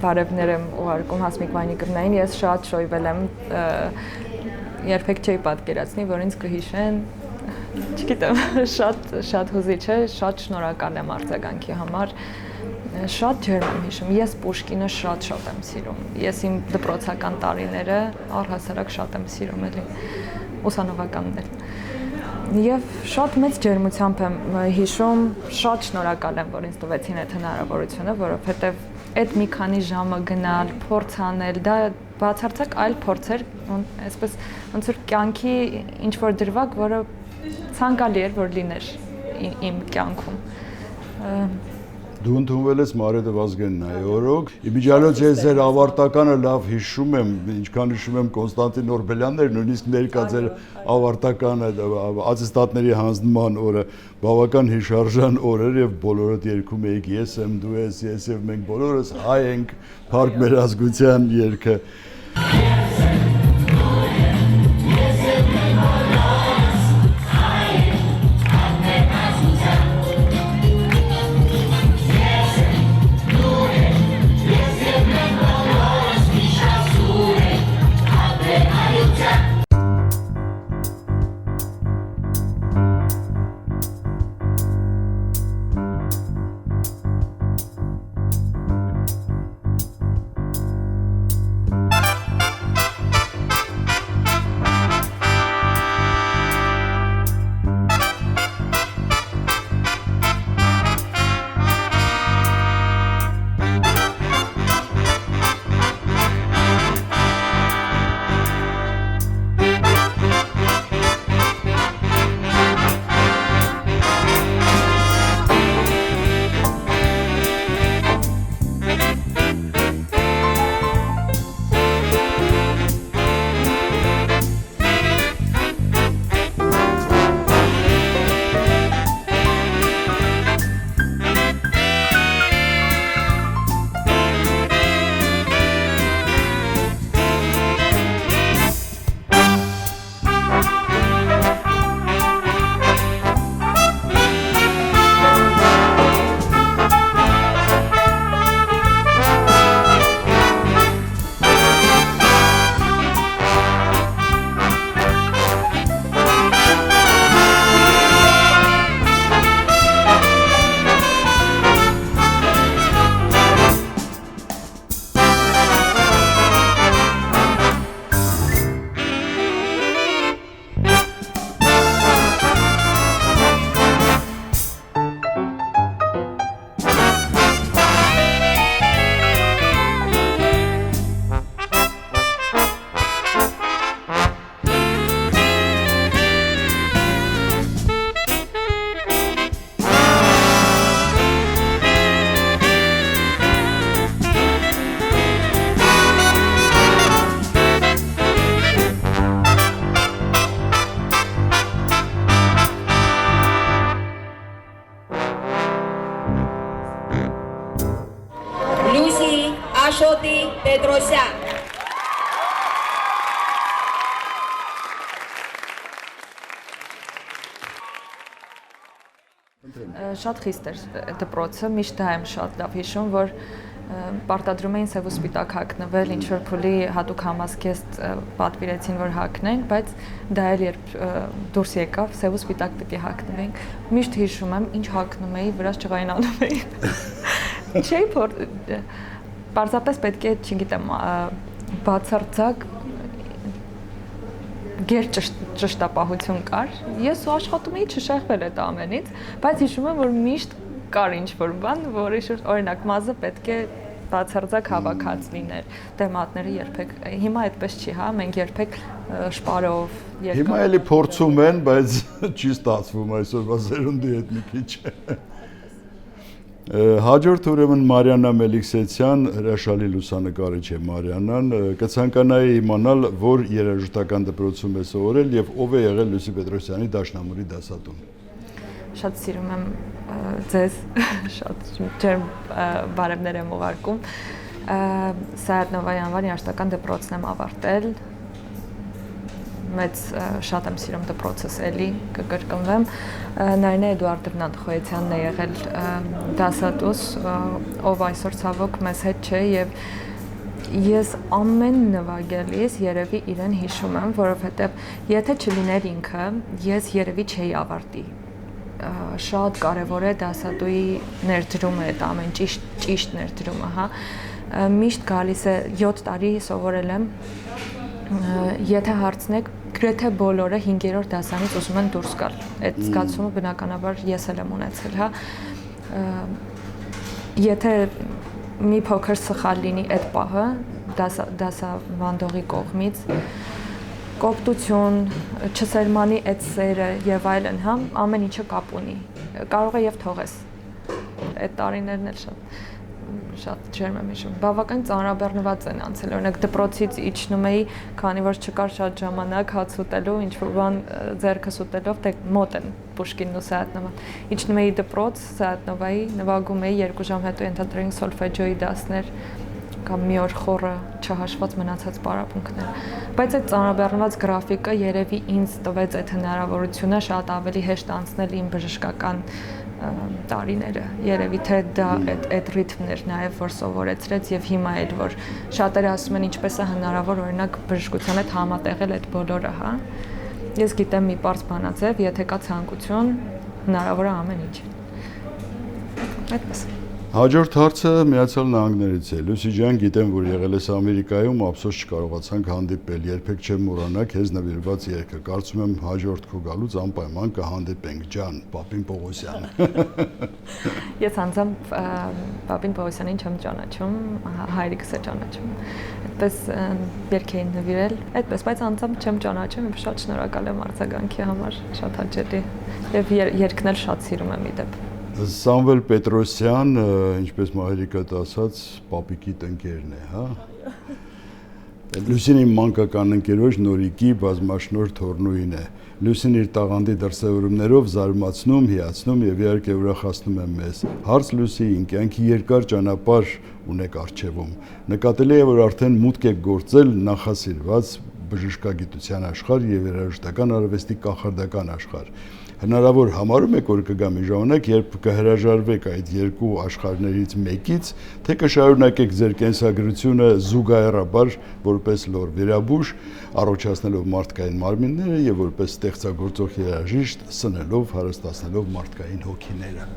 բարևներ եմ ուղարկում Հասմիկ Վանիկովնային, ես շատ շոյվել եմ, երբեք չէի պատկերացնի, որ ինձ կհիշեն, չգիտեմ, շատ հուզիչ է, շատ շնորհակալ եմ արձագանքի համար, շատ ջերմ եմ հիշում, ես Պուշկինը շատ եմ սիրում, ես իմ դպրոցական տարիները առհասարակ շատ եմ սիրում էլի, ուսանողականներ, եւ շատ մեծ ջերմությամբ եմ հիշում, շատ շնորհակալ եմ, որ ինձ տվեցին այդ հնարավորությունը, որովհետեւ այդ մի քանի ժամը գնալ, փորձ անել, դա բացարձակ այլ փորձ էր, այսպես ոնց որ կյանքի ինչ որ դրվագ, որը ցանկալի էր, որ լիներ իմ կյանքում։ Դու ընդունվել ես Մարեդը Վազգեննայի օրոք։ Իմիջիալոց ես ձեր ավարտականը լավ հիշում եմ, ինչքան հիշում եմ Կոնստանտին Օրբելյաններ, նույնիսկ ներկա ձեր ավարտականը, ատեստատների հանձնման օրը, բավական հիշարժան օրեր եւ բոլորդ երգում էիք ես եմ, դու ես եւ մենք բոլորս հայ ենք, Փառք մեր ազգության երգը։ Աշոտի Պետրոսյան։ Շատ խիստ էր դպրոցը, միշտ դա եմ շատ լավ հիշում, որ պարտադրում էին սև ու սպիտակ հագնվել, ինչ որ փուլի հատուկ համազգեստ պատվիրեցին, որ հագնենք, բայց դա էլ երբ դուրս եկավ, սև ու սպիտակ պիտի հագնվենք։ Միշտ հիշում եմ, ինչ հագնում էի, վրաս ջղայնանում էի։ Չէի որ պարզապես պետք է, չգիտեմ, բացարձակ գեր ճշտապահություն կար։ Ես ու աշխատում էի չշեղվել այդ ամենից, բայց հիշում եմ, որ միշտ կար ինչ-որ բան, որի շուրջ օրինակ մազը պետք է բացարձակ հավաքած լիներ, դեմատները երբեք, հիմա այդպես չի, հա, մենք երբեք շպարով Հիմա էլի փորձում են, բայց չի ստացվում այսօրվա սերունդի հետ մի քիչ։ Հաջորդ ուրեմն Մարիաննա Մելիքսեցյան, հրաշալի լուսանկարիչ է Մարիաննան, կցանկանայի իմանալ, որ երաժշտական դպրոցում է սովորել եւ ով է եղել Լուսի Պետրոսյանի դաշնամուրի դասատուն։ Շատ սիրում եմ ձեզ, շատ ջերմ բարևներ եմ ուղարկում։ Սայաթ Նովայի անվան երաժշտական դպրոցն եմ ավարտել։ Մեծ շատ եմ սիրում դպրոցս էլի, կկրկնվեմ։ Նարինե Էդուարդովնա Խոյեցյանն է եղել դասատուս, ով այսօր ցավոք մեզ հետ չէ եւ ես ամեն նվագելիս երևի իրեն հիշում եմ, որովհետեւ եթե չլիներ ինքը, ես երևի չէի ավարտի։ Շատ կարևոր է դասատուի ներդրումը այդ ամեն ճիշտ ներդրումը, հա։ Միշտ գալիս է 7 տարի սովորել եմ։ Եթե հարցնեք, գրեթե բոլորը 5-րդ դասանից ուզում են դուրս գալ։ Այդ զգացումը բնականաբար ես էլ եմ ունեցել, հա։ Եթե մի փոքր սխալ լինի այդ պահը դասավանդողի կողմից, կոպտություն, չսերմանի այդ սերը եւ այլն, հա, ամեն ինչը կապ ունի։ Կարող է եւ թողես։ Այդ տարիներն էլ շատ ջերմ եմ հիշում։ Բավական ծանրաբեռնված են անցել։ Օրինակ դպրոցից իջնում էի, քանի որ չկար շատ ժամանակ հաց ուտելու, ինչ-որ բան ձեռքս ուտելով, դե մոտ են Պուշկինն ու Սայաթ-Նովան։ Իջնում էի դպրոց, Սայաթ-Նովայի, նվագում էի 2 ժամ հետո ենթադրեին սոլֆեջոյի դասներ կամ մի օր խորը չհաշված մնացած պարապմունքներ։ Բայց այդ ծանրաբեռնված գրաֆիկը երևի ինձ տվեց այդ հնարավորությունը շատ ավելի հեշտ անցնել իմ բժշկական տարիները, երևի թե դա այդ ռիթմն էր նաև որ սովորեցրեց եւ հիմա էլ որ շատերը ասում են ինչպես է հնարավոր օրինակ բժշկության հետ համատեղել այդ բոլորը, հա։ Ես գիտեմ մի պարզ բանաձև, եթե կա ցանկություն, հնարավոր է ամեն ինչ։ Այդպես։ Հաջորդ հարցը Միացյալ Նահանգներից է։ Լուսի ջան, գիտեմ, որ եղել ես Ամերիկայում, ափսոս չկարողացանք հանդիպել, երբեք չեմ մոռանա քեզ նվիրված երգը։ Կարծում եմ հաջորդ քո գալուց անպայման կհանդիպենք, ջան, Պապին Պողոսյան։ Ես անձամբ Պապին Պողոսյանին չեմ ճանաչում, հայրիկս է ճանաչում։ Այդպես երգ էին նվիրել, այդպես, բայց անձամբ չեմ ճանաչում, եւ շատ շնորհակալ եմ արձագանքի համար, շատ հաճելի։ Եվ երգն էլ շատ սիրում եմ իդեպ։ Սամվել Պետրոսյան, ինչպես մայրիկդ ասաց, պապիկի տնկերն է, հա։ Լուսին իմ մանկական ընկերոջ Նորիկի բազմաշնորհ թորնուին է։ Լուսին իր տաղանդի դրսևորումներով զարմացնում, հիացնում եւ իհարկե ուրախացնում է մեզ։ Հարց Լուսիին, կյանքի երկար ճանապարհ ունեք առջևում։ Նկատելի է, որ արդեն մուտք եք գործել նախասիրված բժշկագիտության աշխարհ եւ երաժշտական արվեստի կախարդական աշխարհ։ Հնարավոր համարում եք, որ կգա մի ժամանակ, երբ կհրաժարվեք այդ երկու աշխարհներից մեկից, թե կշարունակեք ձեր կենսագրությունը զուգահեռաբար որպես լոր վիրաբույժ, առողջացնելով մարդկային մարմինները եւ որպես ստեղծագործող երաժիշտ, սնելով, հարստացնելով մարդկային հոգիները։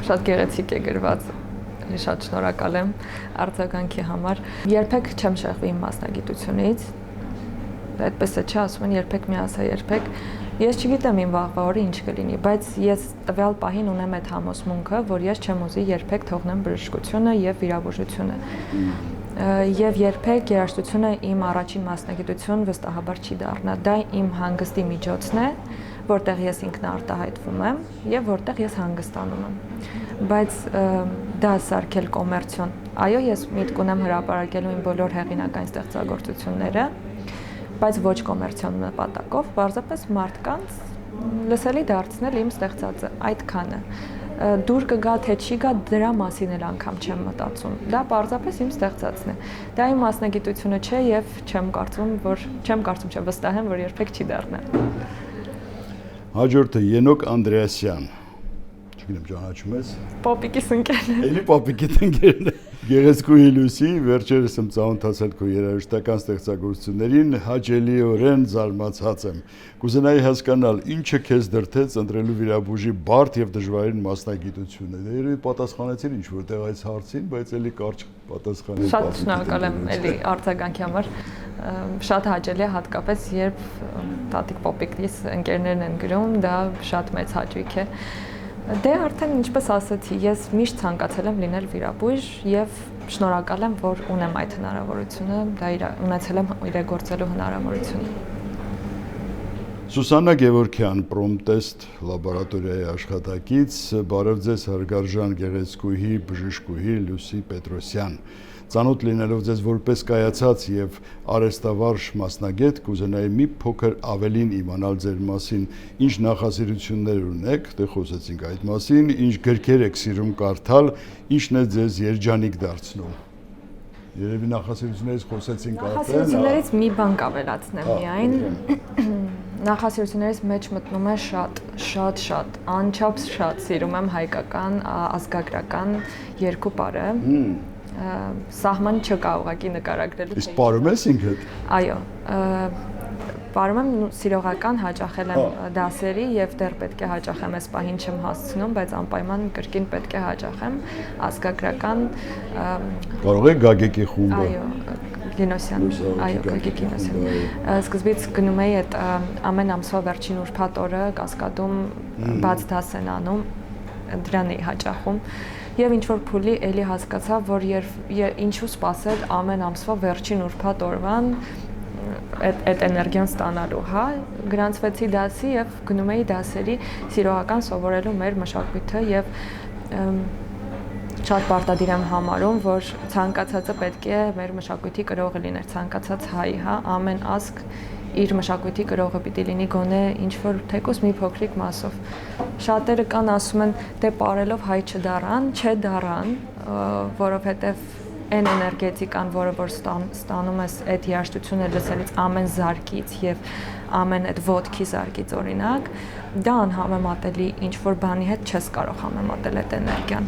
Շատ գեղեցիկ է գրված։ Շատ շնորհակալ եմ արձագանքի համար։ Երբեք չեմ շեղվի իմ մասնագիտությունից։ Այդպես է, չէ, ասում են երբեք մի ասա, երբեք։ Ես չգիտեմ իմ վաղվա օրը ինչ կլինի, բայց ես տվյալ պահին ունեմ այդ համոզմունքը, որ ես չեմ ուզի երբեք թողնեմ բժշկությունը եւ վիրաբուժությունը։ Եվ երբեք երաժշտությունը իմ առաջին մասնագիտություն վստահաբար չի դառնա։ Դա իմ հանգստի միջոցն է, որտեղ ես ինքնարտահայտվում եմ եւ որտեղ ես հանգստանում եմ։ Բայց դա սարքել կոմերցիոն։ Այո, ես միտք ունեմ հրապարակելու իմ բոլոր հեղինակային ստեղծագործությունները, բայց ոչ կոմերցիոն նպատակով, պարզապես մարդկանց լսելի դարձնել իմ ստեղծածը, այդքանը։ դուր կգա թե չի գա դրա մասին էլ անգամ չեմ մտածում։ Դա պարզապես իմ ստեղծածն է։ Դա իմ մասնագիտությունը չէ եւ չեմ կարծում, չէ, վստահ եմ, որ երբեք չի դառնա։ Հաջորդը Ենոկ Անդրեասյան։ Չգիտեմ, ճանաչում ես։ Պապիկիս ընկերն է։ Էլի պապիկիդ ընկերն է։ Գեղեցկուհի Լուսի, վերջերս եմ ծանոթացել քո երաժշտական ստեղծագործություններին, հաճելիորեն զարմացած եմ։ Կուզենայի հասկանալ, ինչը քեզ դրդեց ընտրելու վիրաբույժի բարդ եւ դժվարին մասնագիտությունը։ Երևի պատասխանեցին ինչ որտեղ այս հարցին, բայց էլի կարճ պատասխանել։ Շատ շնորհակալ եմ էլի արձագանքի համար։ Շատ հաճելի է հատկապես երբ տատիկ պապիկիս ընկերներն են գրում, դա շատ մեծ հաճույք է։ Դե արդեն ինչպես ասացի, ես միշտ ցանկացել եմ լինել վիրաբույժ եւ շնորհակալ եմ, որ ունեմ այդ հնարավորությունը, դա ունեցել եմ իրագործելու հնարավորությունը։ Սուսաննա Գևորգյան, Պրոմտեստ լաբորատորիայի աշխատակից, բարև ձեզ հարգարժան գեղեցկուհի բժշկուհի Լուսի Պետրոսյան։ Ծանոթ լինելով ձեզ որպես կայացած եւ արհեստավարժ մասնագետ, կուզենայի մի փոքր ավելին իմանալ ձեր մասին, ինչ նախասիրություններ ունեք, դե խոսեցինք այդ մասին, ինչ գրքեր եք սիրում կարդալ, ինչն է ձեզ երջանիկ դարձնում։ Երևի նախասիրություններից խոսեցինք արդեն։ Նախասիրություններից մի բան կավելացնեմ միայն։ Նախասիրություններից մեջ մտնում է շատ, անչափ շատ սիրում եմ հայկական, ազգագրական երկու բառը։ Սահման չկա ուղղակի նկարագրելու։ Իսկ պարում ես ինքդ։ Այո, պարում եմ սիրողական հաճախել եմ դասերի եւ դեռ պետք է հաճախեմ, այս պահին չեմ հասցնում, բայց անպայման կրկին պետք է հաճախեմ ազգագրական։ Կարող է Գագիկի խումբը։ Այո, Գինոսյան, այո, Գագիկ Գինոսյան։ Սկզբից գնում էի այդ ամեն ամսվա վերջին ուրբաթ օրը Կասկադում բաց դաս են անում, դրան էի հաճախում։ Եվ ինչ որ փուլի էլի հասկացա, որ ինչու սпасել ամեն ամսվա վերջին ուրբաթ օրվան այդ էներգիան ստանալու, հա, գրանցվեցի դասի եւ գնում էի դասերի սիրողական սովորելու մեր մշակույթը եւ շատ պարտադիր եմ համարում, որ ցանկացածը պետք է մեր մշակույթի կրողը լիներ, ցանկացած հայ, հա, ամեն ազգ իր մշակույթի կրողը պիտի լինի գոնե ինչ որ թեկուզ մի փոքրիկ մասով։ Շատերը կան ասում են, դե պարելով հայ չդառան, որովհետև այն էներգետիկան, որը որ ստանում ես այդ երաժշտությունը լսելից ամեն զարկից եւ ամեն այդ ոդքի զարկից օրինակ, դա անհամեմատելի ինչ որ բանի հետ չես կարող համեմատել այդ էներգիան։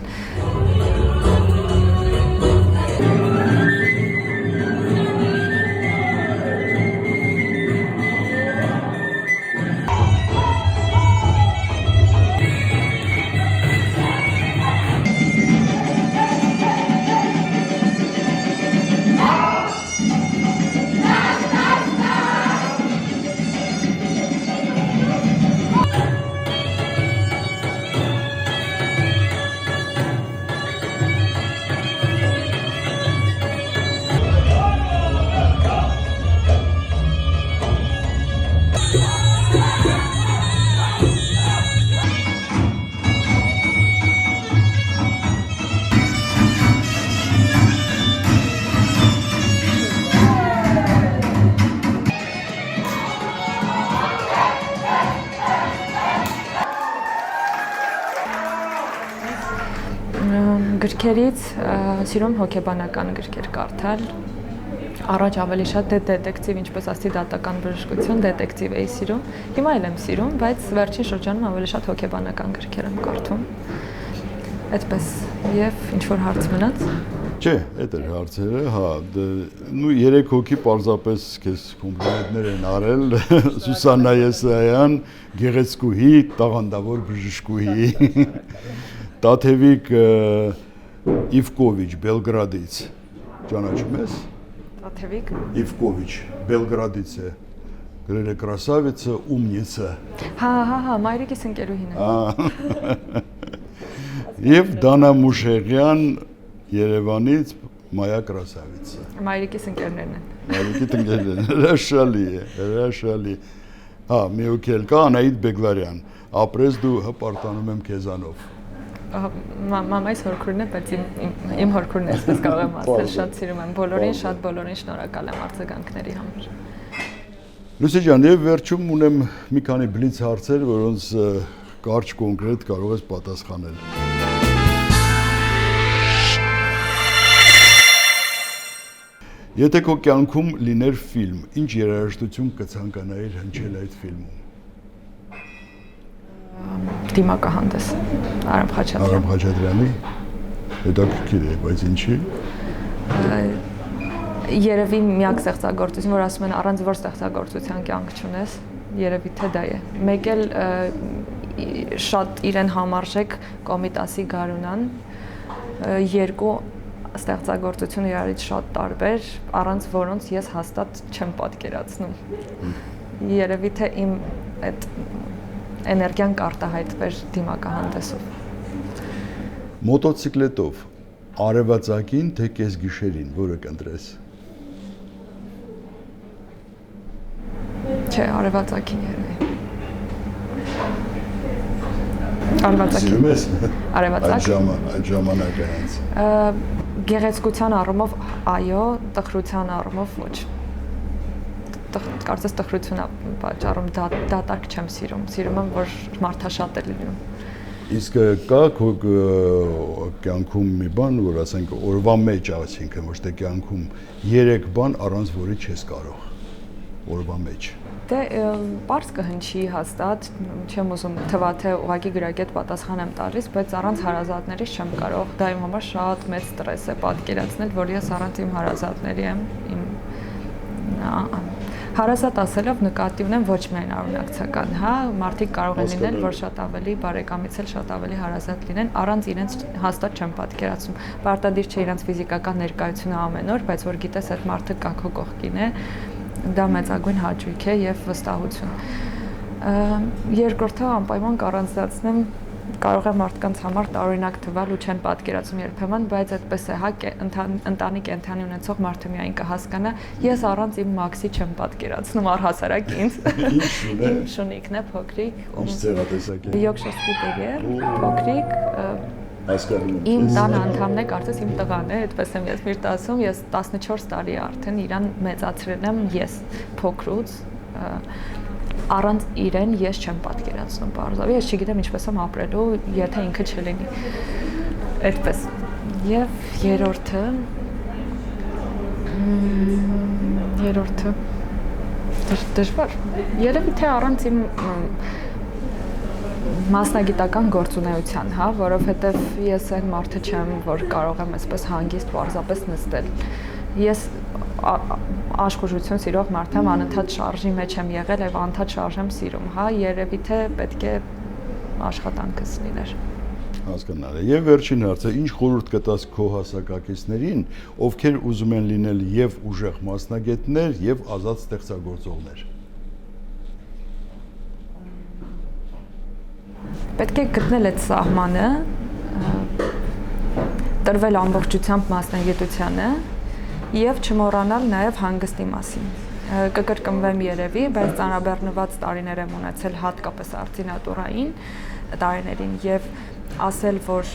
Գրքերից սիրում հոգեբանական գրքեր կարդալ, առաջ ավելի շատ դետեկտիվ, ինչպես ասի դատական բժշկություն, դետեկտիվ էի սիրում, հիմա էլ եմ սիրում, բայց վերջին շրջանում ավելի շատ հոգեբանական գրքեր եմ կարդում, այդպես, եւ ինչ-որ հարց մնաց։ Չէ, այդ էր հարցերը, հա, նու 3 հոգի պարզապես քեզ կոմպլիմենտներ են արել, Սուսաննա Եսայան, գեղեցկուհի, տաղանդավոր բժշկուհի, Տաթևիկ Իվկովիչ, Բելգրադից, ճանաչում ես։ Տաթևիկ Իվկովիչ, Բելգրադից է, գրել է Կրասավիցը, Ումնիցը։ Հա, մայրիկիս ընկերուհին է։ Եվ Դանա Մուշեղյան, Երևանից, Մայա Կրասավիցը։ Մայրիկիս ընկերներն են։ Մայրիկիդ ընկերներն են, հրաշալի է, հրաշալի։ Հա, մի հոգի էլ կա, Անահիտ Բեգլարյան, ապրես դու հպարտանում եմ քեզանով։ Մամայիս հորքուրն է, բայց իմ հորքուրն է, այսպես կարող եմ ասել, շատ սիրում եմ բոլորին, շատ բոլորին շնորհակալ եմ արձագանքների համար։ Լուսի ջան, եւ վերջում ունեմ մի քանի բլից հարցեր, որոնց կարճ կոնկրետ կարող ես պատասխանել։ Եթե քո կյանքում լիներ ֆիլմ, ինչ երաժշտություն կցանկանայիր հնչել այդ ֆիլմում։ Դիմակահանդես Արամ Խաչատրյան։ Արամ Խաչատրյանի հետաքրքիր է, բայց ինչի։ Երևի միակ ստեղծագործություն, որ ասում են առանց որ ստեղծագործության կյանք չունես, երևի թե դա է։ Մեկ էլ շատ իրեն համարժեք Կոմիտասի Գարունան, երկու ստեղծագործություն իրարից շատ տարբեր, առանց որոնց ես հաստատ չեմ պատկերացնում։ Երևի թե իմ այդ էներգիան կարտահայտվեր դիմակահանդեսով։ Մոտոցիկլետով արևածագին թե կեսգիշերին, որը կընտրես։ Չէ, արևածագին երևի։ Արևածագին։ Սիրում ես։ Արևածագին։ Այդ ժամանակը հենց։ Գեղեցկության առումով այո, տխրության առումով ոչ։ Կարծես տխրությունը պատճառում դատարկ չեմ սիրում։ Սիրում եմ, որ մարդաշատ է լինում։ Իսկ կա քո կյանքում մի բան, որ ասենք օրվա մեջ, այսինքն ոչ թե կյանքում 3 բան, առանց որի չես կարող։ Օրվա մեջ։ Դե պարզ կհնչի հաստատ, չեմ ուզում թվա թե ուղղակի գրագետ պատասխան եմ տալիս, բայց առանց հարազատներից չեմ կարող։ Դա իմ համար շատ մեծ ստրես է պատկերացնել, որ ես առանց իմ հարազատների եմ, հարազատ ասելով նկատի ունեմ ոչ միայն արունակցական, հա, մարդիկ կարող են լինել, որ շատ ավելի բարեկամից էլ շատ ավելի հարազատ լինեն, առանց իրենց հաստատ չեմ պատկերացնում։ Պարտադիր չէ իրենց ֆիզիկական ներկայությունը ամեն օր, բայց որ գիտես այդ մարդը կա քո կողքին է, դա մեծագույն հաճույք է եւ վստահություն։ Երկրորդը անպայման կառանձնացնեմ, կարող է մարդկանց համար տարօրինակ թվալ ու չեն պատկերացում երբեմն, բայց այդպես է, հա, ընտանիք կենդանի ունեցող մարդը միայն կհասկանա, ես առանց իմ Մաքսի չեմ պատկերացնում առհասարակ ինձ։ Իմ շունիկն է փոքրիկ, Ինչ ցեղատեսակ է։ Յորքշայր տերիեր, փոքրիկ, իմ տան անդամն է, կարծես իմ տղան է, այդպես եմ ես միշտ ասում, ես 14 տարի արդեն իրան մեծացրել եմ ես փոքրուց, առանց իրեն ես չեմ պատկերացնում բարձրավի, ես չգիտեմ ինչպես եմ ապրելու, եթե ինքը չլինի, այդպես։ Եվ երրորդը դժվար, երևի թե առանց իմ մասնագիտական գործունեության, հա, որովհետև ես այն մարդը չեմ, որ կարող եմ այսպես հանգիստ պարզապես նստել։ Ես աշխուժություն սիրող մարդ եմ, անընդհատ շարժի մեջ եմ եղել եւ անընդհատ շարժ եմ սիրում, հա, երևի թե պետք է աշխատանքս լիներ։ Հասկանալ է։ Եվ վերջին հարցը, ինչ խորհուրդ կտաս քո հասակակիցներին, ովքեր ուզում են լինել եւ ուժեղ մասնագետներ եւ ազատ ստեղծագործողներ։ Պետք է գտնել այդ սահմանը, տրվել ամբողջությամբ մասնագիտությանը եւ չմոռանալ նաեւ հանգստի մասին։ Կկրկնվեմ երևի, բայց ծանրաբեռնված տարիներ եմ ունեցել հատկապես արտինատուրային տարիներին եւ ասել, որ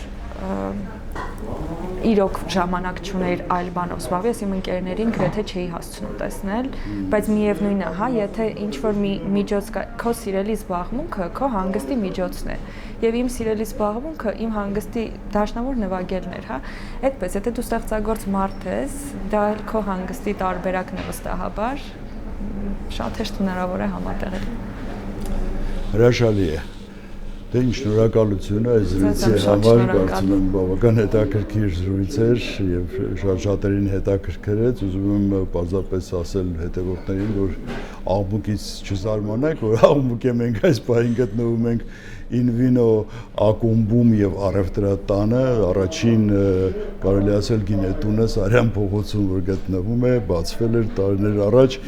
իրոք ժամանակ չուներ այլ բանով զբաղվել, ես իմ ընկերներին գրեթե չէի հասցնում տեսնել, բայց միևնույնն է, հա, եթե ինչ-որ մի միջոց կա, քո սիրելի զբաղմունքը քո հանգստի միջոցն է, եւ իմ սիրելի զբաղմունքը իմ հանգստի դաշնամուր նվագելն էր, հա, այդպես, եթե դու ստեղծագործ մարդ ես, դա էլ քո հանգստի տարբերակն է վստահաբար, շատ հեշտ հնարավոր է համատեղել։ Հրաշալի է։ Դե ինչ շնորհակալություն այս զրույցի համար, կարծում եմ բավական հետաքրքիր զրույց էր եւ շատերին հետաքրքրեց, ուզում եմ պարզապես ասել հետևորդներին, որ աղմուկից չզարմանաք, որ աղմուկ է մենք այս պահին գտնվում ենք Ինվինո ակումբում եւ առևտրատանը, առաջին կարելի ասել գինետունը Սարյան փողոցում, որ գտնվում է, բացվել էր տարիներ առաջ։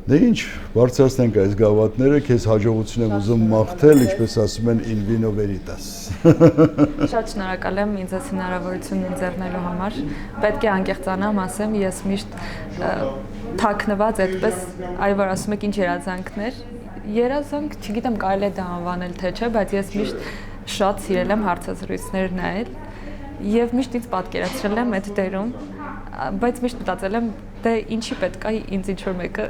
Դե ինչ, բարձրացնենք այս գավաթները, քեզ հաջողություն եմ ուզում մաղթել, ինչպես ասում են Invino Veritas։ Շատ շնորհակալ եմ ինձ այս հնարավորությունն ընձեռնելու համար։ Պետք է անկեղծանամ, ասեմ, ես միշտ թաքնված այդպես, այ որ ասում եք ինչ երազանքներ, երազանք, չգիտեմ կարելի է դա անվանել թե չէ, բայց ես միշտ շատ սիրել եմ հարցազրույցներ նայել եւ միշտ ինձ պատկերացրել եմ այդ դերում բայց միշտ մտածել եմ, դե ինչի պետք է ինձ ինչ-որ մեկը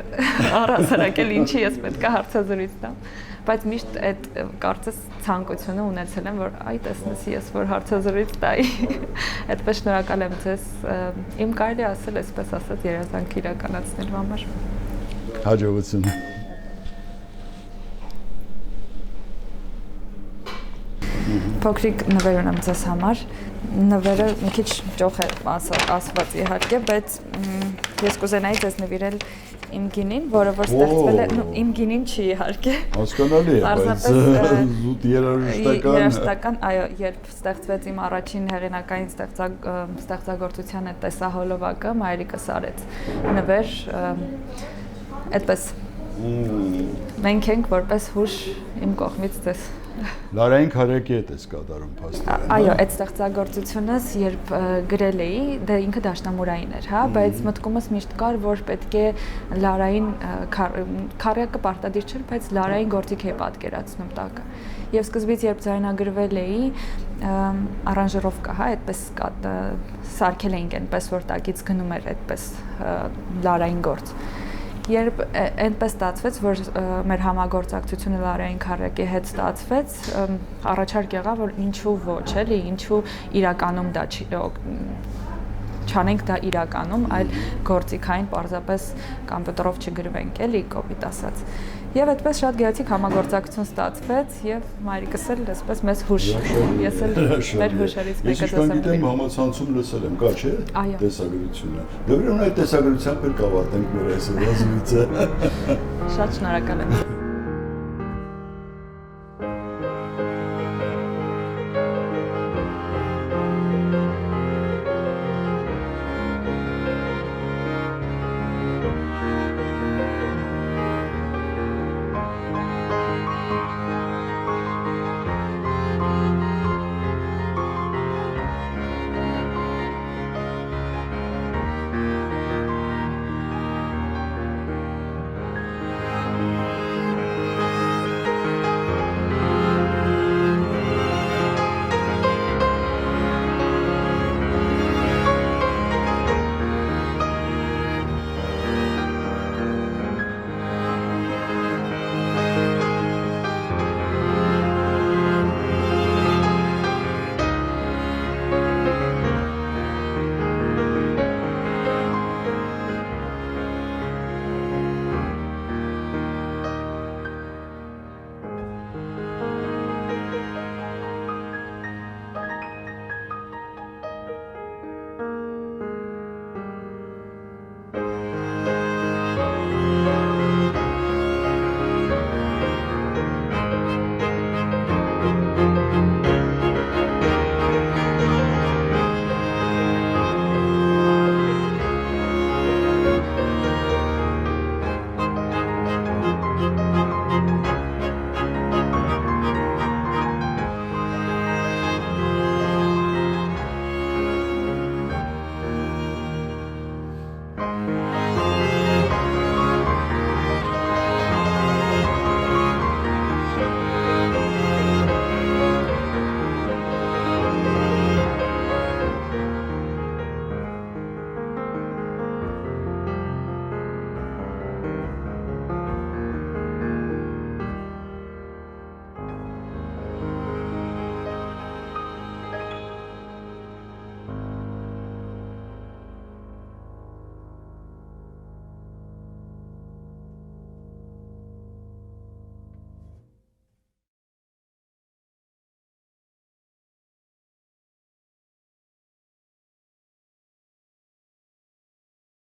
առհասարակել, ինչի ես պետք է հարցազրույց տամ, բայց միշտ այդ կարծես ցանկությունը ունեցել եմ, որ այ տեսնես ես որ հարցազրույց տայի, այդպես շնորհակալ եմ ձեզ, իմ կարելի ասել, այսպես ասած, երազանք իրականացնելու համար։ Հաջողություն։ Փոքրիկ նվեր ունեմ ձեզ համար, նվերը մի քիչ ճոխ է ասված իհարկե, բայց ես կուզենայի ձեզ նվիրել իմ գինին, որը որ ստեղծվել է, իմ գինին չի իհարկե։ Հասկանալի է, բայց զուտ երաժշտական, այո, երբ ստեղծվեց իմ առաջին հեղինակային ստեղծագործության այդ տեսահոլովակը, մայրիկս արեց նվեր, այդպես մենք ենք որպես հուշ իմ կողմից ձեզ։ Լարային քարեկի հետ ես կատարում փաստորեն։ Այո, այդ ստեղծագործությունս երբ գրել էի, դա ինքը դաշնամուրային էր, հա, բայց մտքումս միշտ կար, որ պետք է լարային քարեկը պարտադիր չէր, բայց լարային գործիք է պատկերացնում տակը։ Եվ սկզբից երբ ձայնագրվել էի, արանժիրովկա, հա, այդպես սարքել էինք այնպես, որ տակից գնում էր այդպես լարային գործ։ Երբ այնպես ստացվեց, որ մեր համագործակցությունը Լարային քարեկի հետ ստացվեց, առաջարկ եղավ, որ ինչու ոչ, էլի, ինչու իրականում դա չանենք դա իրականում, այլ գործիքային պարզապես կոմպյուտերով չգրվենք, էլի, կոպիտ ասած։ Եվ այդպես շատ գեղեցիկ համագործակցություն ստացվեց եւ մայրիկս էլ այսպես մեզ հուշ, ես էլ մեր հուշերից մեկը դասեմ։ Ես գիտեմ համացանցում լսել եմ, կա չէ՞, տեսագրությունը։ Դե ուրեմն այդ տեսագրությամբ էլ կավարտենք մեր այսօրվա զրույցը։ Շատ շնորհակալ եմ։